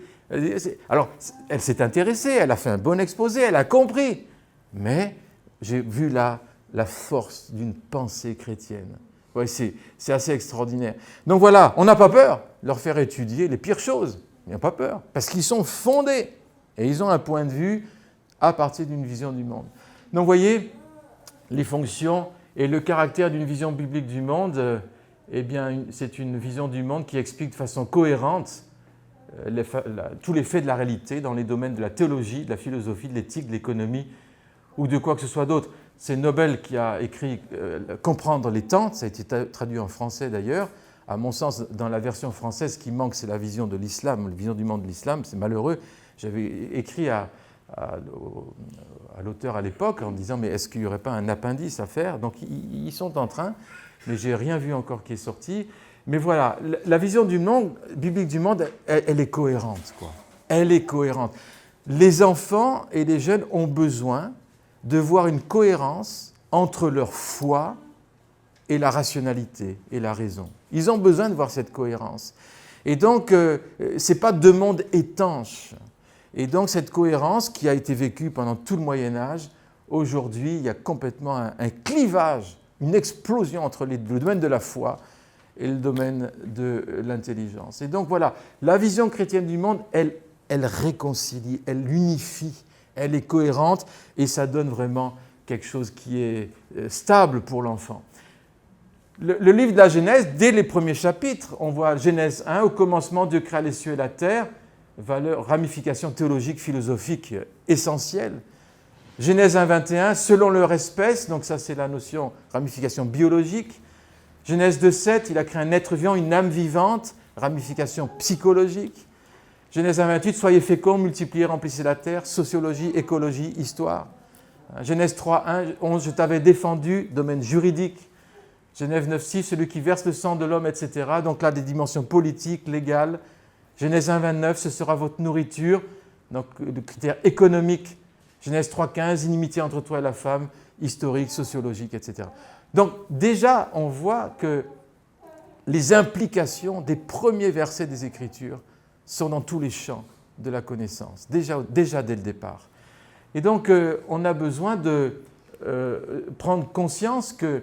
Alors, elle s'est intéressée, elle a fait un bon exposé, elle a compris. Mais j'ai vu la force d'une pensée chrétienne. Ouais, c'est assez extraordinaire. Donc voilà, on n'a pas peur de leur faire étudier les pires choses. Il n'y a pas peur, parce qu'ils sont fondés. Et ils ont un point de vue à partir d'une vision du monde. Donc vous voyez, les fonctions et le caractère d'une vision biblique du monde, eh bien, c'est une vision du monde qui explique de façon cohérente tous les faits de la réalité dans les domaines de la théologie, de la philosophie, de l'éthique, de l'économie ou de quoi que ce soit d'autre. C'est Nobel qui a écrit « Comprendre les temps », ça a été traduit en français d'ailleurs. À mon sens, dans la version française, ce qui manque, c'est la vision de l'islam, la vision du monde de l'islam, c'est malheureux. J'avais écrit à l'auteur à l'époque en disant « Mais est-ce qu'il n'y aurait pas un appendice à faire ?» Donc ils sont en train, mais je n'ai rien vu encore qui est sorti. Mais voilà, la vision du monde, biblique du monde, elle est cohérente, quoi. Elle est cohérente. Les enfants et les jeunes ont besoin de voir une cohérence entre leur foi et la rationalité et la raison. Ils ont besoin de voir cette cohérence. Et donc, ce n'est pas deux mondes étanches. Et donc, cette cohérence qui a été vécue pendant tout le Moyen-Âge, aujourd'hui, il y a complètement un clivage, une explosion entre le domaine de la foi et le domaine de l'intelligence. Et donc, voilà, la vision chrétienne du monde, elle elle réconcilie, elle unifie, elle est cohérente et ça donne vraiment quelque chose qui est stable pour l'enfant. Le livre de la Genèse, dès les premiers chapitres, on voit Genèse 1, au commencement Dieu créa les cieux et la terre, valeur, ramification théologique, philosophique essentielle. Genèse 1, 21, selon leur espèce, donc ça c'est la notion ramification biologique. Genèse 2, 7, il a créé un être vivant, une âme vivante, ramification psychologique. Genèse 1, 28, soyez féconds, multipliez, remplissez la terre, sociologie, écologie, histoire. Genèse 3, 1, 11, je t'avais défendu, domaine juridique. Genèse 9, 6, celui qui verse le sang de l'homme, etc. Donc là, des dimensions politiques, légales. Genèse 1, 29, ce sera votre nourriture, donc le critère économique. Genèse 3, 15, inimitié entre toi et la femme, historique, sociologique, etc. Donc déjà, on voit que les implications des premiers versets des Écritures sont dans tous les champs de la connaissance, déjà dès le départ. Et donc, on a besoin de prendre conscience qu'une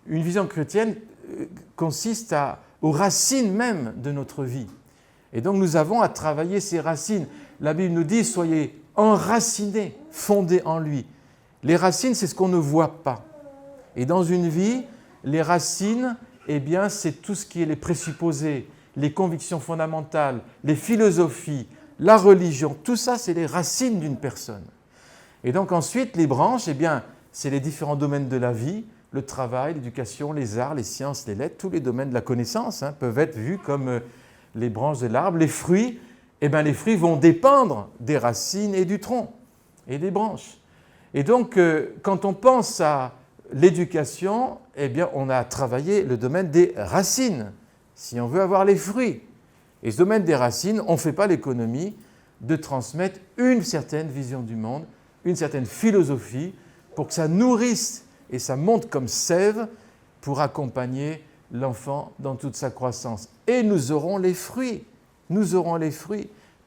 vision chrétienne consiste aux racines même de notre vie. Et donc, nous avons à travailler ces racines. La Bible nous dit, soyez enracinés, fondés en lui. Les racines, c'est ce qu'on ne voit pas. Et dans une vie, les racines, eh bien, c'est tout ce qui est les présupposés, les convictions fondamentales, les philosophies, la religion. Tout ça, c'est les racines d'une personne. Et donc ensuite, les branches, eh bien, c'est les différents domaines de la vie, le travail, l'éducation, les arts, les sciences, les lettres, tous les domaines de la connaissance peuvent être vus comme les branches de l'arbre. Les fruits, eh bien, les fruits vont dépendre des racines et du tronc et des branches. Et donc, quand on pense à l'éducation, eh bien, on a travaillé le domaine des racines, si on veut avoir les fruits. Et ce domaine des racines, on ne fait pas l'économie de transmettre une certaine vision du monde, une certaine philosophie, pour que ça nourrisse et ça monte comme sève pour accompagner l'enfant dans toute sa croissance. Et nous aurons les fruits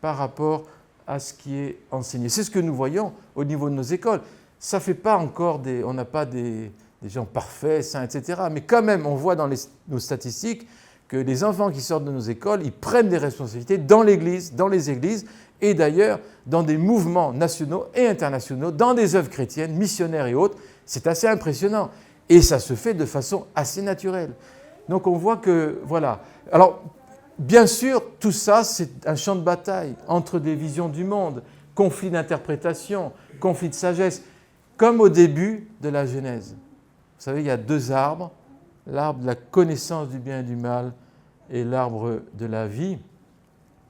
par rapport à ce qui est enseigné. C'est ce que nous voyons au niveau de nos écoles. Ça fait pas encore on n'a pas des gens parfaits, saints, etc. Mais quand même, on voit dans nos statistiques que les enfants qui sortent de nos écoles, ils prennent des responsabilités dans l'Église, dans les églises, et d'ailleurs dans des mouvements nationaux et internationaux, dans des œuvres chrétiennes, missionnaires et autres. C'est assez impressionnant. Et ça se fait de façon assez naturelle. Donc on voit que, voilà. Alors, bien sûr, tout ça, c'est un champ de bataille entre des visions du monde, conflits d'interprétation, conflits de sagesse, comme au début de la Genèse. Vous savez, il y a deux arbres, l'arbre de la connaissance du bien et du mal et l'arbre de la vie,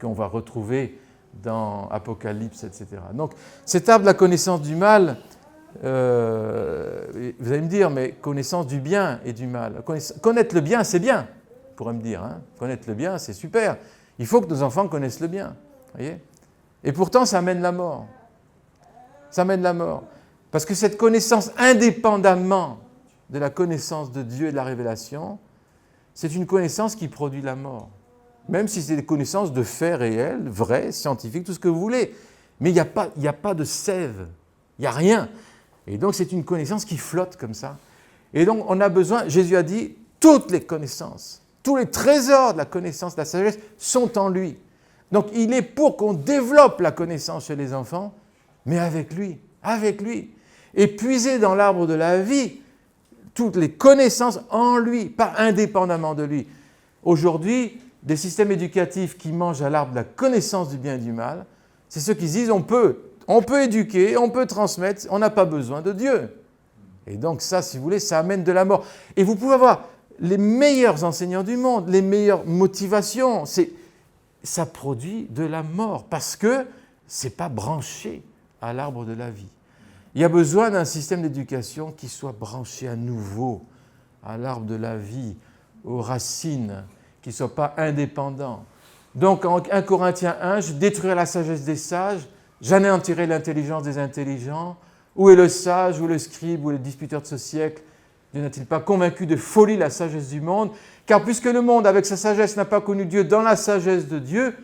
qu'on va retrouver dans Apocalypse, etc. Donc, cet arbre de la connaissance du mal, vous allez me dire, mais connaissance du bien et du mal. Connaître le bien, c'est bien, on pourrait me dire. Connaître le bien, c'est super. Il faut que nos enfants connaissent le bien. Voyez ? Et pourtant, ça amène la mort. Ça amène la mort. Parce que cette connaissance, indépendamment de la connaissance de Dieu et de la révélation, c'est une connaissance qui produit la mort. Même si c'est des connaissances de faits réels, vrais, scientifiques, tout ce que vous voulez. Mais il n'y a pas de sève, il n'y a rien. Et donc c'est une connaissance qui flotte comme ça. Et donc on a besoin, Jésus a dit, toutes les connaissances, tous les trésors de la connaissance, de la sagesse sont en lui. Donc il est pour qu'on développe la connaissance chez les enfants, mais avec lui. Et puiser dans l'arbre de la vie toutes les connaissances en lui, pas indépendamment de lui. Aujourd'hui, des systèmes éducatifs qui mangent à l'arbre de la connaissance du bien et du mal, c'est ceux qui se disent on peut éduquer, on peut transmettre, on n'a pas besoin de Dieu. Et donc ça, si vous voulez, ça amène de la mort. Et vous pouvez avoir les meilleurs enseignants du monde, les meilleures motivations, ça produit de la mort parce que ce n'est pas branché à l'arbre de la vie. Il y a besoin d'un système d'éducation qui soit branché à nouveau à l'arbre de la vie, aux racines, qui ne soit pas indépendant. Donc en 1 Corinthiens 1, je détruirai la sagesse des sages, j'anéantirai l'intelligence des intelligents. Où est le sage, où est le scribe, où est le disputeur de ce siècle? Dieu n'a-t-il pas convaincu de folie la sagesse du monde? Car puisque le monde, avec sa sagesse, n'a pas connu Dieu dans la sagesse de Dieu,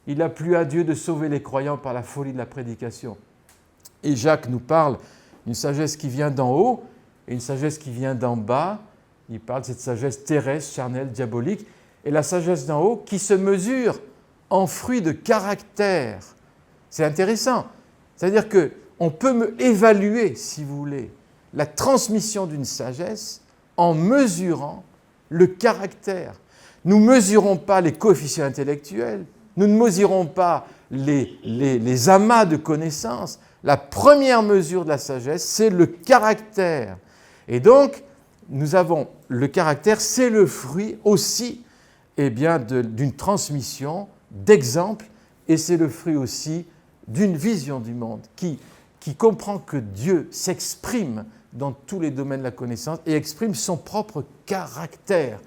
il a plu à Dieu de sauver les croyants par la folie de la prédication. Et Jacques nous parle d'une sagesse qui vient d'en haut et une sagesse qui vient d'en bas. Il parle de cette sagesse terrestre, charnelle, diabolique, et la sagesse d'en haut qui se mesure en fruits de caractère C'est intéressant. C'est-à-dire qu'on peut évaluer, si vous voulez, la transmission d'une sagesse en mesurant le caractère. Nous ne mesurons pas les coefficients intellectuels, nous ne mesurons pas les amas de connaissances. La première mesure de la sagesse, c'est le caractère. Et donc, nous avons le caractère, c'est le fruit aussi d'une transmission, d'exemples, et c'est le fruit aussi d'une vision du monde qui comprend que Dieu s'exprime dans tous les domaines de la connaissance et exprime son propre caractère.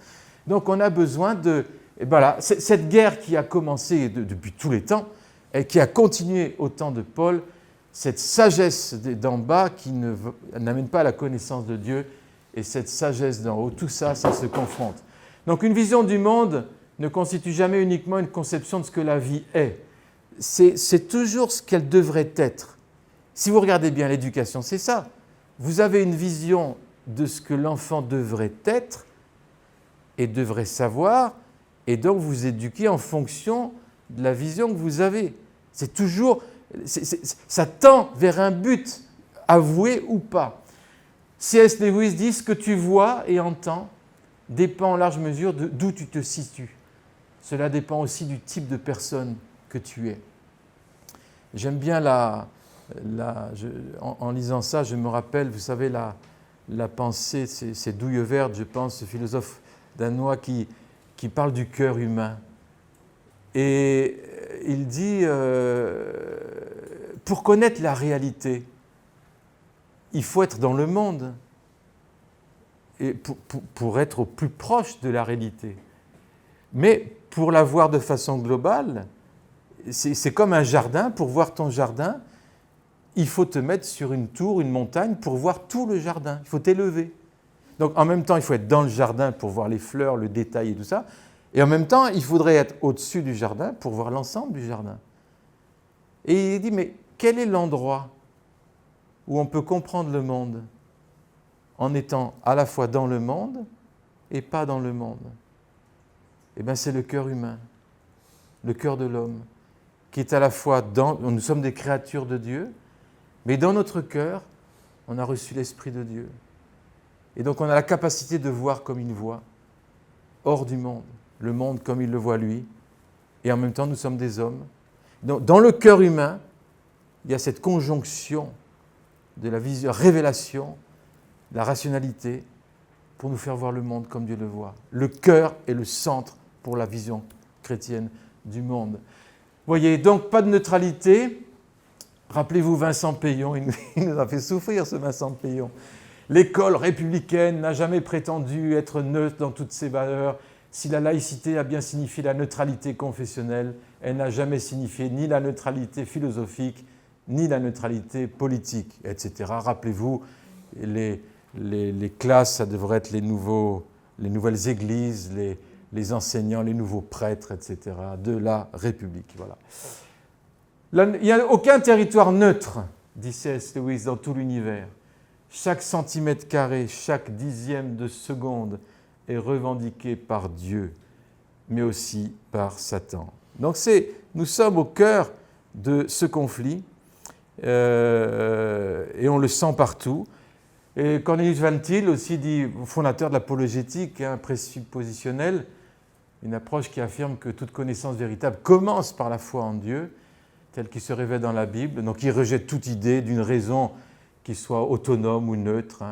Donc on a besoin de... Et voilà, cette guerre qui a commencé depuis tous les temps et qui a continué au temps de Paul, cette sagesse d'en bas qui n'amène pas à la connaissance de Dieu et cette sagesse d'en haut, tout ça, ça se confronte. Donc une vision du monde ne constitue jamais uniquement une conception de ce que la vie est. C'est toujours ce qu'elle devrait être. Si vous regardez bien l'éducation, c'est ça. Vous avez une vision de ce que l'enfant devrait être et devrait savoir, et donc vous éduquez en fonction de la vision que vous avez. C'est toujours, ça tend vers un but, avoué ou pas. C.S. Lewis dit « Ce que tu vois et entends dépend en large mesure d'où tu te situes. Cela dépend aussi du type de personne que tu es. » J'aime bien en lisant ça, je me rappelle, vous savez, la pensée, c'est Duyeverd, je pense, ce philosophe danois qui parle du cœur humain. Et il dit, pour connaître la réalité, il faut être dans le monde, et pour être au plus proche de la réalité. Mais pour la voir de façon globale, c'est comme un jardin. Pour voir ton jardin, il faut te mettre sur une tour, une montagne, pour voir tout le jardin. Il faut t'élever. Donc en même temps, il faut être dans le jardin pour voir les fleurs, le détail et tout ça. Et en même temps, il faudrait être au-dessus du jardin pour voir l'ensemble du jardin. Et il dit, mais quel est l'endroit où on peut comprendre le monde en étant à la fois dans le monde et pas dans le monde? Eh bien, c'est le cœur humain, le cœur de l'homme, qui est à la fois nous sommes des créatures de Dieu, mais dans notre cœur, on a reçu l'Esprit de Dieu. Et donc, on a la capacité de voir comme il voit, hors du monde, le monde comme il le voit lui, et en même temps, nous sommes des hommes. Donc, dans le cœur humain, il y a cette conjonction de la vision, révélation, de la rationalité, pour nous faire voir le monde comme Dieu le voit. Le cœur est le centre pour la vision chrétienne du monde. Vous voyez, donc pas de neutralité. Rappelez-vous Vincent Peillon, il nous a fait souffrir ce Vincent Peillon. L'école républicaine n'a jamais prétendu être neutre dans toutes ses valeurs. Si la laïcité a bien signifié la neutralité confessionnelle, elle n'a jamais signifié ni la neutralité philosophique, ni la neutralité politique, etc. Rappelez-vous, les classes, ça devrait être les nouvelles églises, les enseignants, les nouveaux prêtres, etc., de la République. Voilà. Il n'y a aucun territoire neutre, dit C.S. Lewis, dans tout l'univers. Chaque centimètre carré, chaque dixième de seconde est revendiqué par Dieu, mais aussi par Satan. Donc nous sommes au cœur de ce conflit, et on le sent partout. Et Cornelius Van Til, aussi dit fondateur de l'apologétique présuppositionnelle, une approche qui affirme que toute connaissance véritable commence par la foi en Dieu, telle qu'il se révèle dans la Bible. Donc il rejette toute idée d'une raison qui soit autonome ou neutre.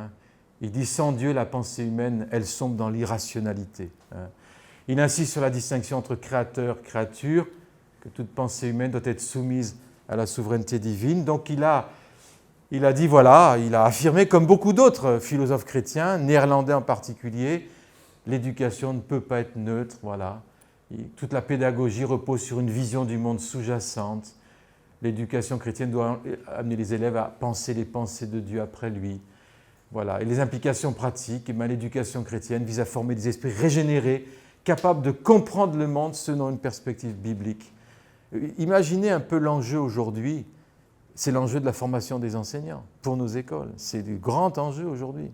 Il dit sans Dieu, la pensée humaine, elle sombre dans l'irrationalité. Il insiste sur la distinction entre créateur et créature, que toute pensée humaine doit être soumise à la souveraineté divine. Donc il a dit, voilà, il a affirmé, comme beaucoup d'autres philosophes chrétiens, néerlandais en particulier, l'éducation ne peut pas être neutre, voilà. Toute la pédagogie repose sur une vision du monde sous-jacente. L'éducation chrétienne doit amener les élèves à penser les pensées de Dieu après lui. Voilà. Et les implications pratiques, l'éducation chrétienne vise à former des esprits régénérés, capables de comprendre le monde selon une perspective biblique. Imaginez un peu l'enjeu aujourd'hui. C'est l'enjeu de la formation des enseignants pour nos écoles. C'est du grand enjeu aujourd'hui.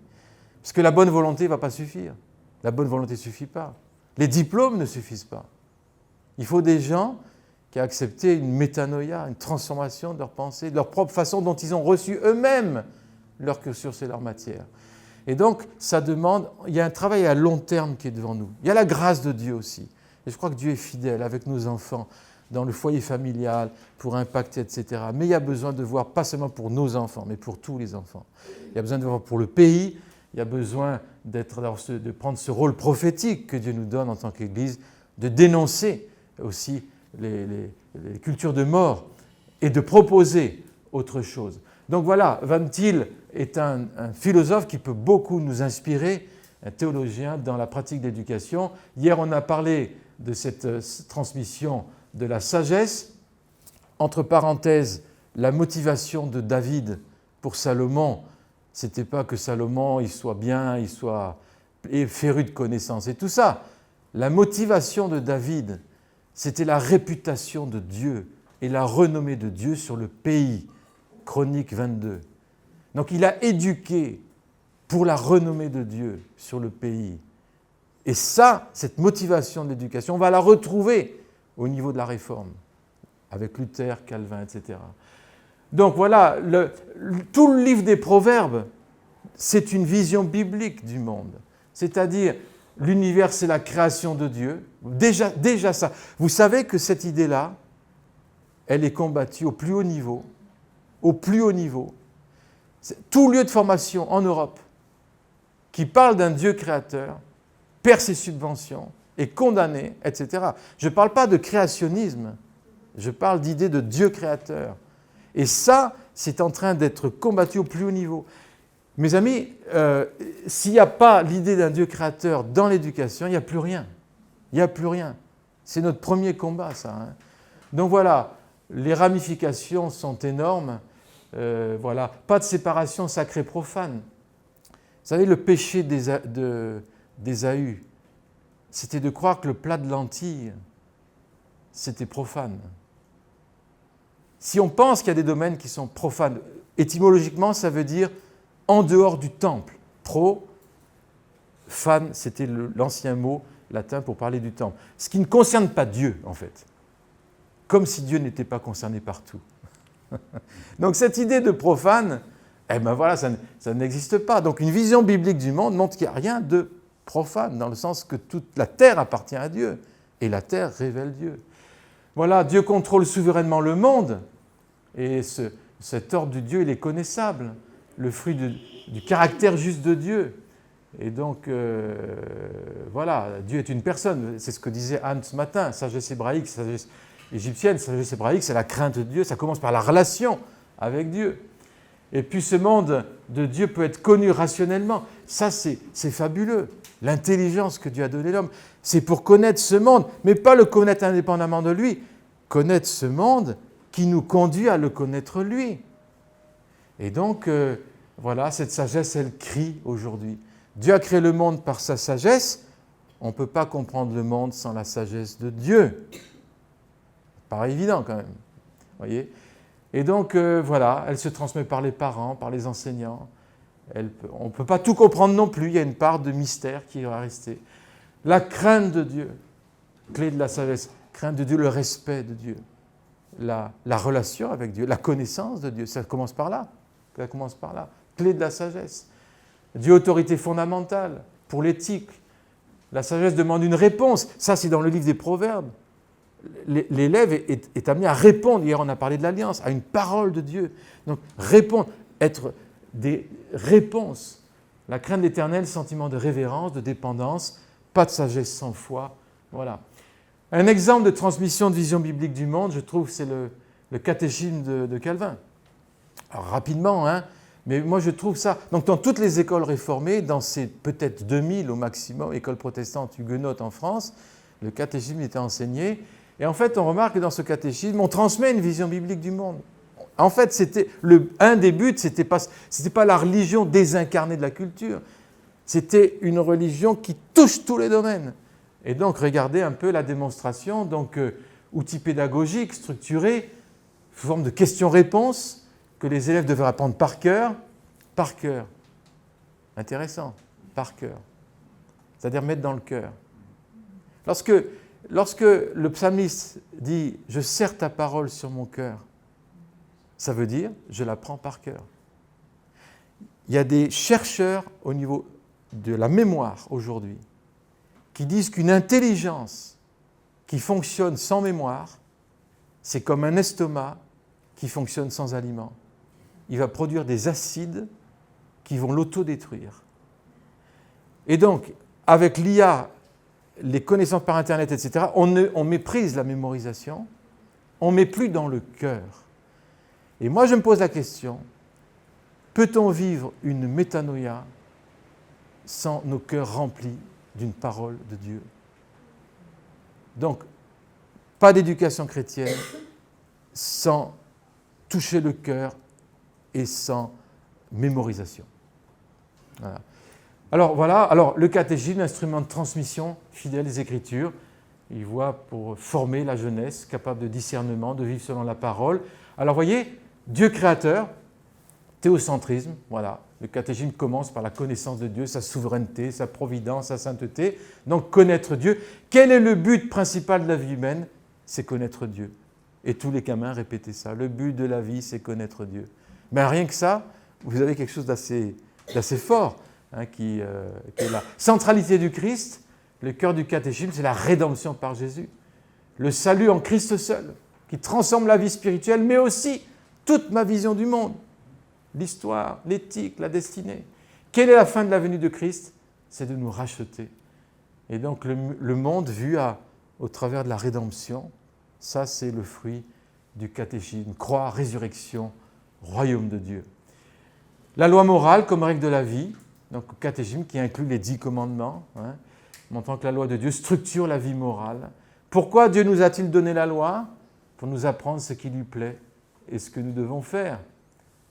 Parce que la bonne volonté ne va pas suffire. La bonne volonté ne suffit pas. Les diplômes ne suffisent pas. Il faut des gens qui a accepté une métanoïa, une transformation de leur pensée, de leur propre façon dont ils ont reçu eux-mêmes leur cursus et leur matière. Et donc, ça demande, il y a un travail à long terme qui est devant nous. Il y a la grâce de Dieu aussi. Et je crois que Dieu est fidèle avec nos enfants, dans le foyer familial, pour impacter, etc. Mais il y a besoin de voir, pas seulement pour nos enfants, mais pour tous les enfants. Il y a besoin de voir pour le pays, il y a besoin de prendre ce rôle prophétique que Dieu nous donne en tant qu'Église, de dénoncer aussi les cultures de mort et de proposer autre chose. Donc voilà, Van Til est un philosophe qui peut beaucoup nous inspirer, un théologien dans la pratique de l'éducation. Hier, on a parlé de cette transmission de la sagesse. Entre parenthèses, la motivation de David pour Salomon, ce n'était pas que Salomon il soit bien, il soit féru de connaissances et tout ça. La motivation de David, c'était la réputation de Dieu et la renommée de Dieu sur le pays. Chronique 22. Donc il a éduqué pour la renommée de Dieu sur le pays. Et ça, cette motivation de l'éducation, on va la retrouver au niveau de la Réforme, avec Luther, Calvin, etc. Donc voilà, tout le livre des Proverbes, c'est une vision biblique du monde. C'est-à-dire, l'univers, c'est la création de Dieu. Déjà ça. Vous savez que cette idée-là, elle est combattue au plus haut niveau. Au plus haut niveau. Tout lieu de formation en Europe qui parle d'un Dieu créateur perd ses subventions, est condamné, etc. Je ne parle pas de créationnisme, je parle d'idée de Dieu créateur. Et ça, c'est en train d'être combattu au plus haut niveau. Mes amis, s'il n'y a pas l'idée d'un Dieu créateur dans l'éducation, il n'y a plus rien. Il n'y a plus rien. C'est notre premier combat, ça. Hein. Donc voilà, les ramifications sont énormes. Voilà, pas de séparation sacrée-profane. Vous savez, le péché d'Ésaü, c'était de croire que le plat de lentilles, c'était profane. Si on pense qu'il y a des domaines qui sont profanes, étymologiquement, ça veut dire en dehors du temple. Profane, c'était l'ancien mot latin pour parler du temple. Ce qui ne concerne pas Dieu, en fait. Comme si Dieu n'était pas concerné partout. Donc cette idée de profane, eh ben voilà, ça n'existe pas. Donc une vision biblique du monde montre qu'il n'y a rien de profane, dans le sens que toute la terre appartient à Dieu, et la terre révèle Dieu. Voilà, Dieu contrôle souverainement le monde, et cet ordre de Dieu, il est connaissable, le fruit du caractère juste de Dieu. Et donc, voilà, Dieu est une personne, c'est ce que disait Anne ce matin, sagesse hébraïque, sagesse égyptienne, sagesse hébraïque, c'est la crainte de Dieu, ça commence par la relation avec Dieu. Et puis ce monde de Dieu peut être connu rationnellement. Ça, c'est fabuleux. L'intelligence que Dieu a donnée à l'homme, c'est pour connaître ce monde, mais pas le connaître indépendamment de lui. Connaître ce monde qui nous conduit à le connaître lui. Et donc, voilà, cette sagesse, elle crie aujourd'hui. Dieu a créé le monde par sa sagesse. On ne peut pas comprendre le monde sans la sagesse de Dieu. Paraît évident quand même. Voyez ? Et donc, voilà, elle se transmet par les parents, par les enseignants. On ne peut pas tout comprendre non plus, il y a une part de mystère qui va rester. La crainte de Dieu, clé de la sagesse, crainte de Dieu, le respect de Dieu, la relation avec Dieu, la connaissance de Dieu, ça commence par là. Ça commence par là. Clé de la sagesse. Dieu, autorité fondamentale pour l'éthique. La sagesse demande une réponse. Ça, c'est dans le livre des Proverbes. L'élève est amené à répondre, hier on a parlé de l'alliance, à une parole de Dieu. Donc répondre, être des réponses. La crainte de l'Éternel, sentiment de révérence, de dépendance, pas de sagesse sans foi. Voilà. Un exemple de transmission de vision biblique du monde, je trouve, c'est le catéchisme de Calvin. Alors rapidement, hein, mais moi je trouve ça... Donc dans toutes les écoles réformées, dans ces peut-être 2000 au maximum, écoles protestantes huguenotes en France, le catéchisme était enseigné. Et en fait, on remarque que dans ce catéchisme, on transmet une vision biblique du monde. En fait, un des buts, c'était pas la religion désincarnée de la culture, c'était une religion qui touche tous les domaines. Et donc, regardez un peu la démonstration, donc outils pédagogiques, structurés, sous forme de questions-réponses, que les élèves devaient apprendre par cœur. Par cœur. Intéressant, par cœur. C'est-à-dire mettre dans le cœur. Lorsque Lorsque le psalmiste dit « Je serre ta parole sur mon cœur », ça veut dire « Je la prends par cœur ». Il y a des chercheurs au niveau de la mémoire aujourd'hui qui disent qu'une intelligence qui fonctionne sans mémoire, c'est comme un estomac qui fonctionne sans aliment. Il va produire des acides qui vont l'autodétruire. Et donc, avec l'IA, les connaissances par Internet, etc., on méprise la mémorisation, on ne met plus dans le cœur. Et moi, je me pose la question, peut-on vivre une métanoïa sans nos cœurs remplis d'une parole de Dieu? Donc, pas d'éducation chrétienne sans toucher le cœur et sans mémorisation. Voilà. Alors le catéchisme, instrument de transmission fidèle des Écritures, il voit pour former la jeunesse capable de discernement, de vivre selon la parole. Alors voyez, Dieu créateur, théocentrisme, voilà. Le catéchisme commence par la connaissance de Dieu, sa souveraineté, sa providence, sa sainteté. Donc connaître Dieu. Quel est le but principal de la vie humaine? C'est connaître Dieu. Et tous les gamins répétaient ça. Le but de la vie, c'est connaître Dieu. Mais rien que ça, vous avez quelque chose d'assez fort qui est la centralité du Christ. Le cœur du catéchisme, c'est la rédemption par Jésus. Le salut en Christ seul, qui transforme la vie spirituelle, mais aussi toute ma vision du monde. L'histoire, l'éthique, la destinée. Quelle est la fin de la venue de Christ? C'est de nous racheter. Et donc le monde vu au travers de la rédemption, ça c'est le fruit du catéchisme. Croix, résurrection, royaume de Dieu. La loi morale comme règle de la vie, donc le catéchisme qui inclut les 10 commandements, montrant que la loi de Dieu structure la vie morale. Pourquoi Dieu nous a-t-il donné la loi? Pour nous apprendre ce qui lui plaît et ce que nous devons faire.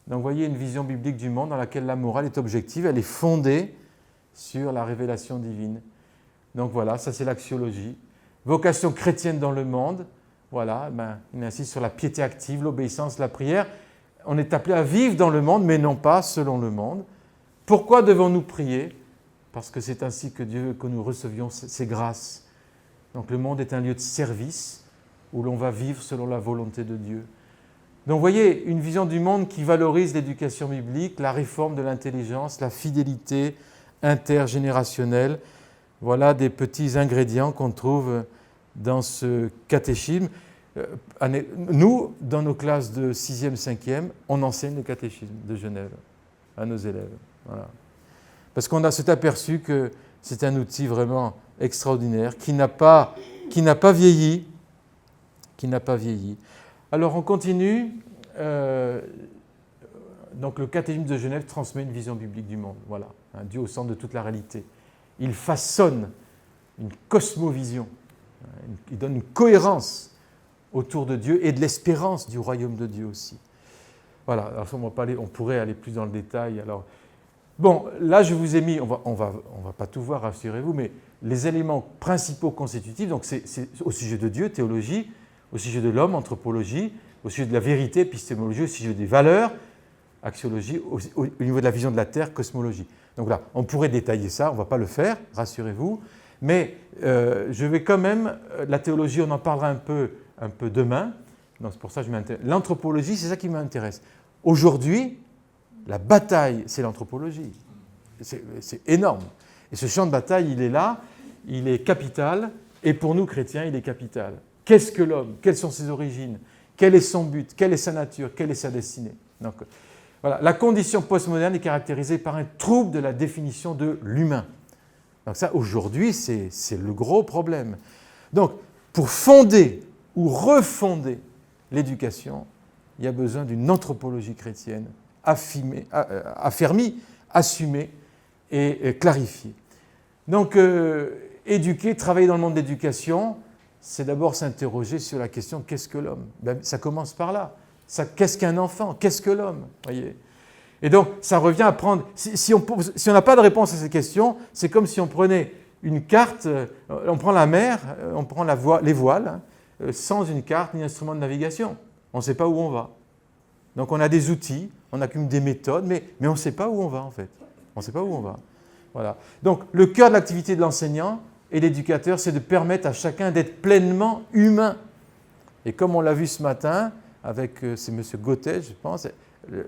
Donc vous voyez une vision biblique du monde dans laquelle la morale est objective, elle est fondée sur la révélation divine. Donc voilà, ça c'est l'axiologie. Vocation chrétienne dans le monde, voilà, il insiste sur la piété active, l'obéissance, la prière. On est appelé à vivre dans le monde, mais non pas selon le monde. Pourquoi devons-nous prier? Parce que c'est ainsi que Dieu veut que nous recevions ses grâces. Donc le monde est un lieu de service où l'on va vivre selon la volonté de Dieu. Donc vous voyez, une vision du monde qui valorise l'éducation biblique, la réforme de l'intelligence, la fidélité intergénérationnelle. Voilà des petits ingrédients qu'on trouve dans ce catéchisme. Nous, dans nos classes de 6e, 5e, on enseigne le catéchisme de Genève à nos élèves. Voilà. Parce qu'on s'est aperçu que c'est un outil vraiment extraordinaire qui n'a pas vieilli. Alors on continue. Donc le catéchisme de Genève transmet une vision biblique du monde. Voilà, Dieu au centre de toute la réalité. Il façonne une cosmovision. Il donne une cohérence autour de Dieu et de l'espérance du royaume de Dieu aussi. Voilà, alors on pourrait aller plus dans le détail. Alors, bon, là je vous ai mis, on va pas tout voir, rassurez-vous, mais les éléments principaux constitutifs, donc c'est au sujet de Dieu, théologie, au sujet de l'homme, anthropologie, au sujet de la vérité, épistémologie, au sujet des valeurs, axiologie, au niveau de la vision de la Terre, cosmologie. Donc là, on pourrait détailler ça, on ne va pas le faire, rassurez-vous, mais je vais quand même, la théologie, on en parlera un peu demain, donc c'est pour ça que je m'intéresse. L'anthropologie, c'est ça qui m'intéresse. Aujourd'hui, la bataille, c'est l'anthropologie. C'est énorme. Et ce champ de bataille, il est là, il est capital, et pour nous, chrétiens, il est capital. Qu'est-ce que l'homme? Quelles sont ses origines? Quel est son but? Quelle est sa nature? Quelle est sa destinée? Donc, voilà. La condition postmoderne est caractérisée par un trouble de la définition de l'humain. Donc ça, aujourd'hui, c'est le gros problème. Donc, pour fonder ou refonder l'éducation, il y a besoin d'une anthropologie chrétienne affermie, assumée et clarifiée. Donc, éduquer, travailler dans le monde de l'éducation, c'est d'abord s'interroger sur la question « qu'est-ce que l'homme ?» Ça commence par là. Qu'est-ce qu'un enfant? Qu'est-ce que l'homme? Voyez. Et donc, ça revient à prendre… Si on n'a pas de réponse à ces questions, c'est comme si on prenait une carte, on prend la mer, on prend les voiles, sans une carte ni instrument de navigation. On ne sait pas où on va. Donc, on a des outils, on accumule des méthodes, mais on ne sait pas où on va, en fait. On ne sait pas où on va. Voilà. Donc, le cœur de l'activité de l'enseignant et l'éducateur, c'est de permettre à chacun d'être pleinement humain. Et comme on l'a vu ce matin, avec c'est M. Gauthier, je pense,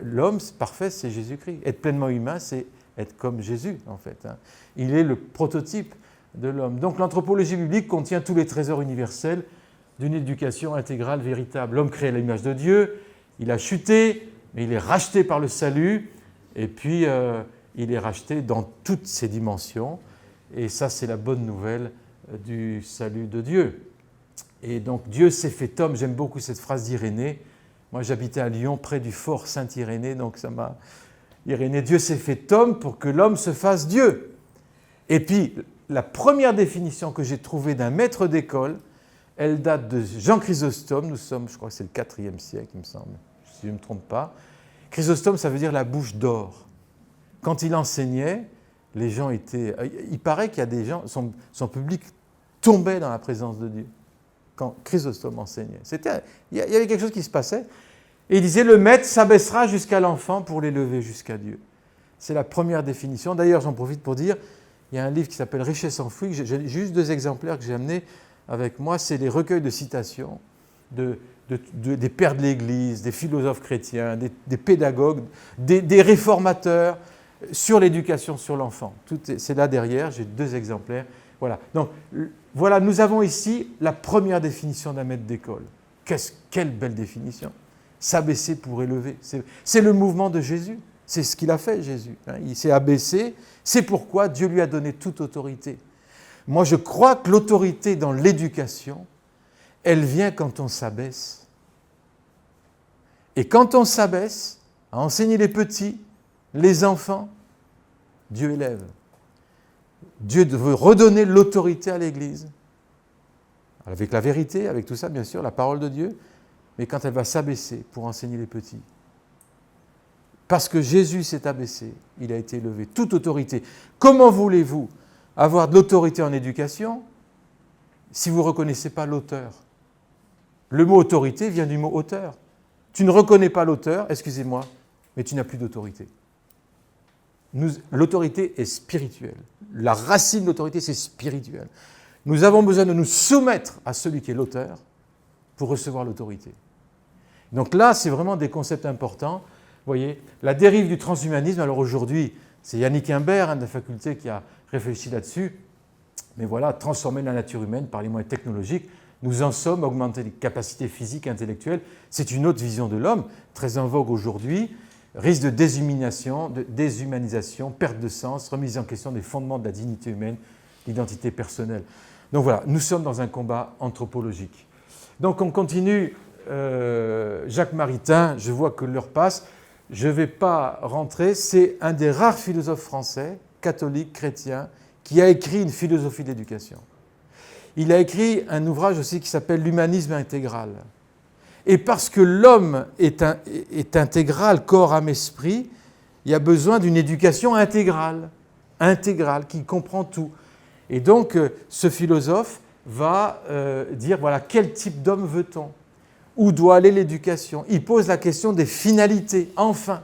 l'homme parfait, c'est Jésus-Christ. Être pleinement humain, c'est être comme Jésus, en fait. Il est le prototype de l'homme. Donc l'anthropologie biblique contient tous les trésors universels d'une éducation intégrale véritable. L'homme créé à l'image de Dieu, il a chuté, mais il est racheté par le salut, et puis il est racheté dans toutes ses dimensions. Et ça, c'est la bonne nouvelle du salut de Dieu. Et donc Dieu s'est fait homme. J'aime beaucoup cette phrase d'Irénée. Moi, j'habitais à Lyon, près du fort Saint-Irénée, donc ça m'a... Irénée, Dieu s'est fait homme pour que l'homme se fasse Dieu. Et puis, la première définition que j'ai trouvée d'un maître d'école, elle date de Jean Chrysostome. Nous sommes, je crois que c'est le IVe siècle, il me semble, si je ne me trompe pas. Chrysostome, ça veut dire la bouche d'or. Quand il enseignait, les gens étaient... Il paraît qu'il y a des gens, son public tombait dans la présence de Dieu quand Chrysostome enseignait. Il y avait quelque chose qui se passait. Et il disait, le maître s'abaissera jusqu'à l'enfant pour l'élever jusqu'à Dieu. C'est la première définition. D'ailleurs, j'en profite pour dire, il y a un livre qui s'appelle Richesse enfouie, j'ai juste 2 exemplaires que j'ai amenés avec moi, c'est les recueils de citations des pères de l'Église, des philosophes chrétiens, des pédagogues, des réformateurs sur l'éducation sur l'enfant. C'est là derrière, j'ai 2 exemplaires. Voilà. Donc, voilà, nous avons ici la première définition d'un maître d'école. Quelle belle définition! S'abaisser pour élever. C'est le mouvement de Jésus. C'est ce qu'il a fait, Jésus. Il s'est abaissé. C'est pourquoi Dieu lui a donné toute autorité. Moi, je crois que l'autorité dans l'éducation, elle vient quand on s'abaisse. Et quand on s'abaisse à enseigner les petits, les enfants, Dieu élève. Dieu veut redonner l'autorité à l'Église, avec la vérité, avec tout ça, bien sûr, la parole de Dieu, mais quand elle va s'abaisser pour enseigner les petits. Parce que Jésus s'est abaissé, il a été élevé, toute autorité. Comment voulez-vous avoir de l'autorité en éducation si vous ne reconnaissez pas l'auteur? Le mot autorité vient du mot auteur. Tu ne reconnais pas l'auteur, excusez-moi, mais tu n'as plus d'autorité. L'autorité est spirituelle. La racine de l'autorité, c'est spirituel. Nous avons besoin de nous soumettre à celui qui est l'auteur pour recevoir l'autorité. Donc là, c'est vraiment des concepts importants. Vous voyez, la dérive du transhumanisme, alors aujourd'hui, c'est Yannick Imbert de la faculté qui a réfléchi là-dessus, mais voilà, transformer la nature humaine par les moyens technologiques, nous en sommes, augmenter les capacités physiques et intellectuelles, c'est une autre vision de l'homme, très en vogue aujourd'hui, risque de déshumanisation, perte de sens, remise en question des fondements de la dignité humaine, l'identité personnelle. Donc voilà, nous sommes dans un combat anthropologique. Donc on continue, Jacques Maritain, je vois que l'heure passe, je ne vais pas rentrer, c'est un des rares philosophes français, catholiques, chrétiens, qui a écrit une philosophie de l'éducation. Il a écrit un ouvrage aussi qui s'appelle L'humanisme intégral. Et parce que l'homme est intégral, corps, âme, esprit, il y a besoin d'une éducation intégrale, qui comprend tout. Et donc, ce philosophe va dire, voilà, quel type d'homme veut-on? Où doit aller l'éducation? Il pose la question des finalités, enfin.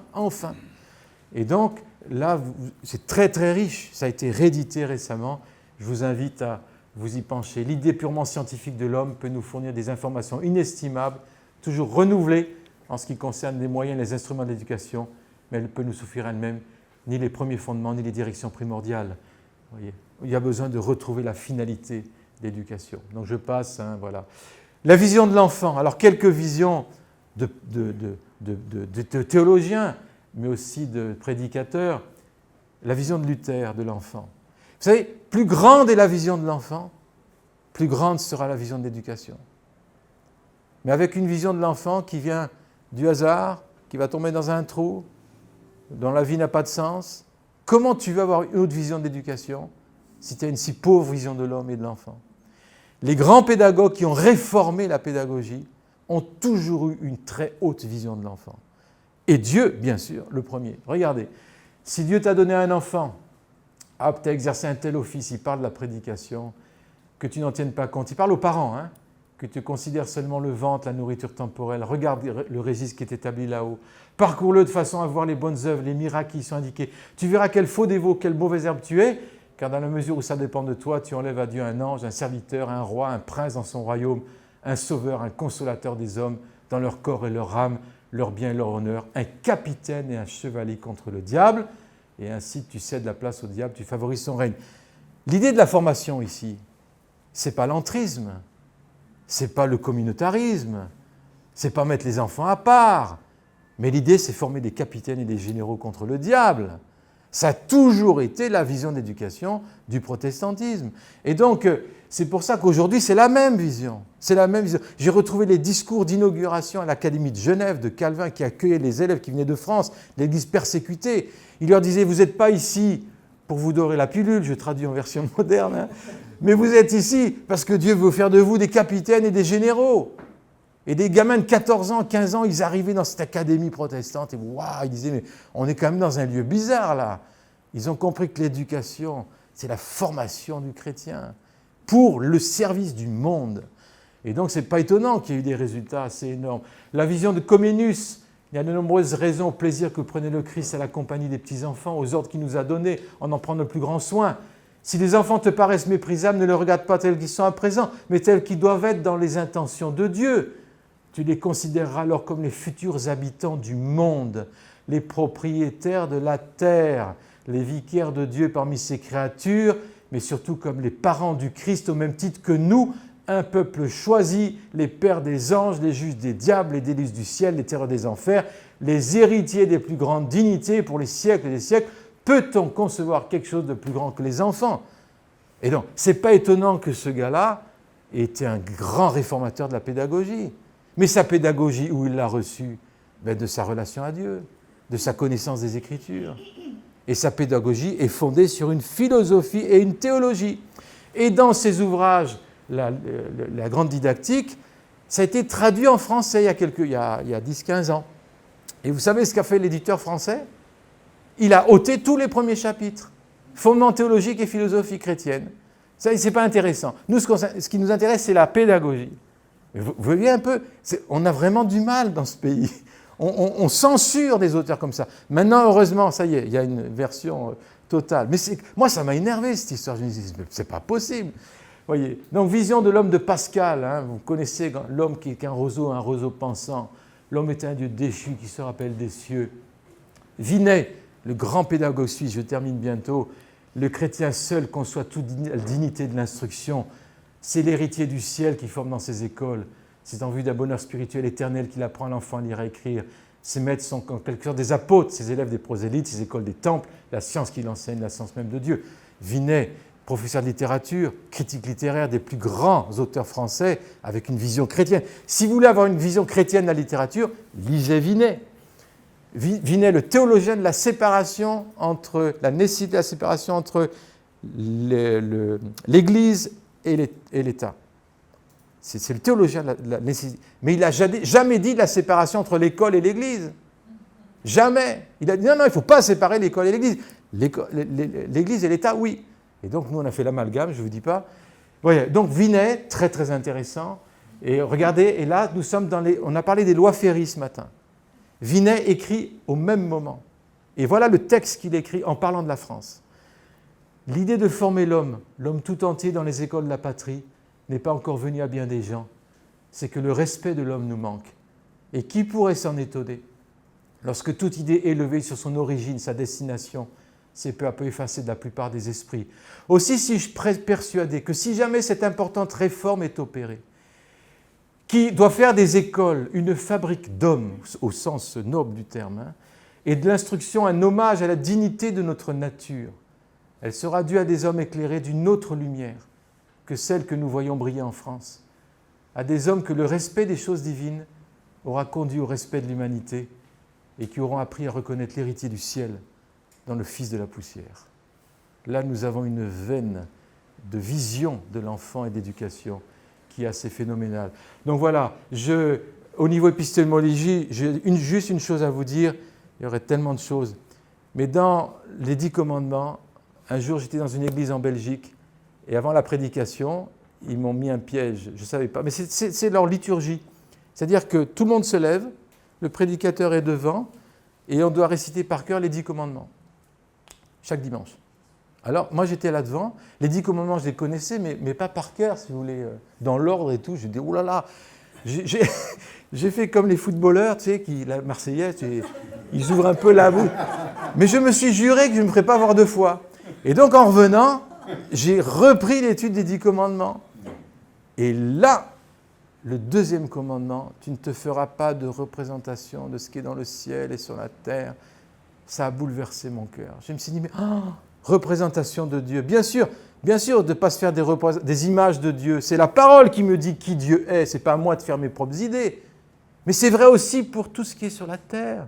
Et donc, là, c'est très très riche, ça a été réédité récemment, je vous invite à vous y pencher. L'idée purement scientifique de l'homme peut nous fournir des informations inestimables, toujours renouvelées en ce qui concerne les moyens et les instruments de l'éducation, mais elle peut nous suffire elle-même, ni les premiers fondements, ni les directions primordiales. Vous voyez, il y a besoin de retrouver la finalité de l'éducation. Donc je passe, voilà. La vision de l'enfant. Alors quelques visions de théologiens, mais aussi de prédicateurs. La vision de Luther de l'enfant. Vous savez, plus grande est la vision de l'enfant, plus grande sera la vision de l'éducation. Mais avec une vision de l'enfant qui vient du hasard, qui va tomber dans un trou, dont la vie n'a pas de sens, comment tu veux avoir une autre vision de l'éducation si tu as une si pauvre vision de l'homme et de l'enfant? Les grands pédagogues qui ont réformé la pédagogie ont toujours eu une très haute vision de l'enfant. Et Dieu, bien sûr, le premier. Regardez, si Dieu t'a donné un enfant, tu as exercé un tel office, il parle de la prédication, que tu n'en tiennes pas compte. Il parle aux parents, que tu considères seulement le ventre, la nourriture temporelle. Regarde le registre qui est établi là-haut. Parcours-le de façon à voir les bonnes œuvres, les miracles qui y sont indiqués. Tu verras quel faux dévot, quelle mauvaise herbe tu es, car dans la mesure où ça dépend de toi, tu enlèves à Dieu un ange, un serviteur, un roi, un prince dans son royaume, un sauveur, un consolateur des hommes, dans leur corps et leur âme, leur bien et leur honneur, un capitaine et un chevalier contre le diable, et ainsi tu cèdes la place au diable, tu favorises son règne. L'idée de la formation ici, ce n'est pas l'entrisme, ce n'est pas le communautarisme, ce n'est pas mettre les enfants à part, mais l'idée c'est former des capitaines et des généraux contre le diable. Ça a toujours été la vision d'éducation du protestantisme. Et donc, c'est pour ça qu'aujourd'hui, c'est la même vision. C'est la même vision. J'ai retrouvé les discours d'inauguration à l'Académie de Genève de Calvin qui accueillait les élèves qui venaient de France, l'Église persécutée. Il leur disait, vous n'êtes pas ici pour vous dorer la pilule, je traduis en version moderne, hein, mais vous êtes ici parce que Dieu veut faire de vous des capitaines et des généraux. Et des gamins de 14 ans, 15 ans, ils arrivaient dans cette académie protestante et waouh, ils disaient, mais on est quand même dans un lieu bizarre là. Ils ont compris que l'éducation, c'est la formation du chrétien pour le service du monde. Et donc, ce n'est pas étonnant qu'il y ait eu des résultats assez énormes. La vision de Comenius, il y a de nombreuses raisons au plaisir que prenait le Christ à la compagnie des petits-enfants, aux ordres qu'il nous a donnés, en prenant le plus grand soin. Si les enfants te paraissent méprisables, ne les regarde pas tels qu'ils sont à présent, mais tels qu'ils doivent être dans les intentions de Dieu. Tu les considéreras alors comme les futurs habitants du monde, les propriétaires de la terre, les vicaires de Dieu parmi ses créatures, mais surtout comme les parents du Christ au même titre que nous, un peuple choisi, les pères des anges, les juges des diables, les délices du ciel, les terreurs des enfers, les héritiers des plus grandes dignités pour les siècles et des siècles. Peut-on concevoir quelque chose de plus grand que les enfants? Et donc, ce n'est pas étonnant que ce gars-là était un grand réformateur de la pédagogie. Mais sa pédagogie, où il l'a reçue? De sa relation à Dieu, de sa connaissance des Écritures. Et sa pédagogie est fondée sur une philosophie et une théologie. Et dans ses ouvrages, la grande didactique, ça a été traduit en français il y a 10-15 ans. Et vous savez ce qu'a fait l'éditeur français? Il a ôté tous les premiers chapitres. Fondements théologiques et philosophie chrétienne. Ça, ce n'est pas intéressant. Nous, ce qui nous intéresse, c'est la pédagogie. Vous voyez un peu, on a vraiment du mal dans ce pays. On censure des auteurs comme ça. Maintenant, heureusement, ça y est, il y a une version totale. Mais moi, ça m'a énervé cette histoire. Je me dis, c'est pas possible. Voyez. Donc, vision de l'homme de Pascal. Hein, vous connaissez l'homme qui est un roseau pensant. L'homme est un Dieu déchu qui se rappelle des cieux. Vinet, le grand pédagogue suisse, je termine bientôt. Le chrétien seul conçoit toute la dignité de l'instruction. C'est l'héritier du ciel qui forme dans ses écoles. C'est en vue d'un bonheur spirituel éternel qu'il apprend à l'enfant à lire et à écrire. Ses maîtres sont en quelque sorte des apôtres, ses élèves des prosélytes, ses écoles des temples, la science qu'il enseigne, la science même de Dieu. Vinet, professeur de littérature, critique littéraire des plus grands auteurs français, avec une vision chrétienne. Si vous voulez avoir une vision chrétienne de la littérature, lisez Vinet. Vinet, le théologien de la séparation entre, la nécessité de la séparation entre l'Église et l'État. C'est le théologien de la nécessité. Mais il n'a jamais dit de la séparation entre l'école et l'Église. Jamais. Il a dit non, il ne faut pas séparer l'école et l'Église. L'Église et l'État, oui. Et donc, nous, on a fait l'amalgame, je ne vous dis pas. Voyez, donc, Vinet, très, très intéressant. Et regardez, et là, nous sommes on a parlé des lois Ferry ce matin. Vinet écrit au même moment. Et voilà le texte qu'il écrit en parlant de la France. L'idée de former l'homme tout entier dans les écoles de la patrie, n'est pas encore venue à bien des gens. C'est que le respect de l'homme nous manque. Et qui pourrait s'en étonner? Lorsque toute idée élevée sur son origine, sa destination, s'est peu à peu effacée de la plupart des esprits. Aussi suis-je persuadé que si jamais cette importante réforme est opérée, qui doit faire des écoles une fabrique d'hommes, au sens noble du terme, et de l'instruction un hommage à la dignité de notre nature, elle sera due à des hommes éclairés d'une autre lumière que celle que nous voyons briller en France, à des hommes que le respect des choses divines aura conduit au respect de l'humanité et qui auront appris à reconnaître l'héritier du ciel dans le Fils de la poussière. Là, nous avons une veine de vision de l'enfant et d'éducation qui est assez phénoménale. Donc voilà, au niveau épistémologie, j'ai juste une chose à vous dire, il y aurait tellement de choses, mais dans les 10 commandements, un jour j'étais dans une église en Belgique, et avant la prédication, ils m'ont mis un piège, je ne savais pas, mais c'est leur liturgie. C'est-à-dire que tout le monde se lève, le prédicateur est devant, et on doit réciter par cœur les 10 commandements, chaque dimanche. Alors, moi, j'étais là devant. Les 10 commandements, je les connaissais, mais pas par cœur, si vous voulez. Dans l'ordre et tout. Je dis, oh là là, j'ai fait comme les footballeurs, tu sais, la Marseillaise, ils ouvrent un peu la bouche. Mais je me suis juré que je ne me ferais pas voir 2 fois. Et donc, en revenant, j'ai repris l'étude des 10 commandements. Et là, le 2e commandement, tu ne te feras pas de représentation de ce qui est dans le ciel et sur la terre. Ça a bouleversé mon cœur. Je me suis dit, mais représentation de Dieu. Bien sûr, de ne pas se faire des images de Dieu. C'est la parole qui me dit qui Dieu est. Ce n'est pas à moi de faire mes propres idées. Mais c'est vrai aussi pour tout ce qui est sur la terre.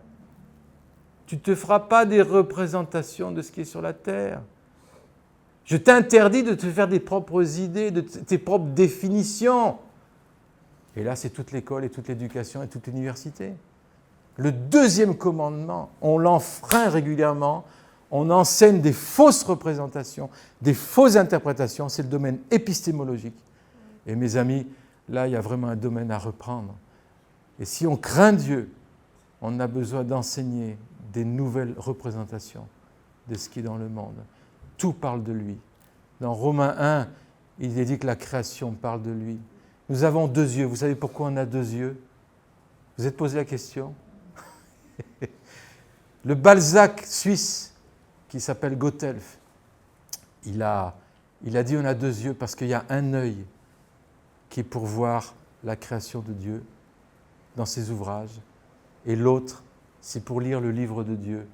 Tu ne te feras pas des représentations de ce qui est sur la terre. Je t'interdis de te faire des propres idées, de tes propres définitions. Et là, c'est toute l'école et toute l'éducation et toute l'université. Le 2e commandement, on l'enfreint régulièrement, on enseigne des fausses représentations, des fausses interprétations, c'est le domaine épistémologique. Et mes amis, là, il y a vraiment un domaine à reprendre. Et si on craint Dieu, on a besoin d'enseigner des nouvelles représentations de ce qui est dans le monde. Tout parle de lui. Dans Romains 1, il est dit que la création parle de lui. Nous avons 2 yeux. Vous savez pourquoi on a 2 yeux? Vous êtes posé la question? Le Balzac suisse, qui s'appelle Gotthelf, il a dit on a 2 yeux parce qu'il y a un œil qui est pour voir la création de Dieu dans ses ouvrages, et l'autre, c'est pour lire le livre de Dieu,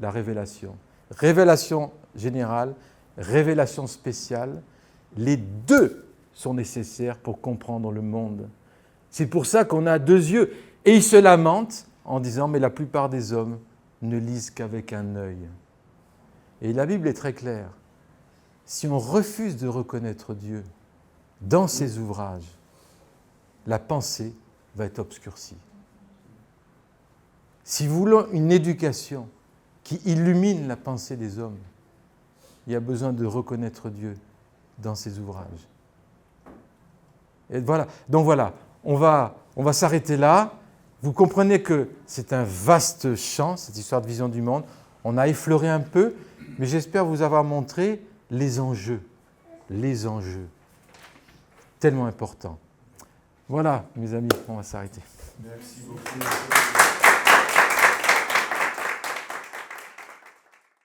la révélation. Révélation générale, révélation spéciale, les 2 sont nécessaires pour comprendre le monde. C'est pour ça qu'on a 2 yeux. Et il se lamente en disant, mais la plupart des hommes ne lisent qu'avec un œil. Et la Bible est très claire. Si on refuse de reconnaître Dieu dans ses ouvrages, la pensée va être obscurcie. Si vous voulez une éducation qui illumine la pensée des hommes, il y a besoin de reconnaître Dieu dans ses ouvrages. Et voilà. Donc voilà, on va s'arrêter là. Vous comprenez que c'est un vaste champ, cette histoire de vision du monde. On a effleuré un peu, mais j'espère vous avoir montré les enjeux. Tellement importants. Voilà, mes amis, on va s'arrêter. Merci beaucoup.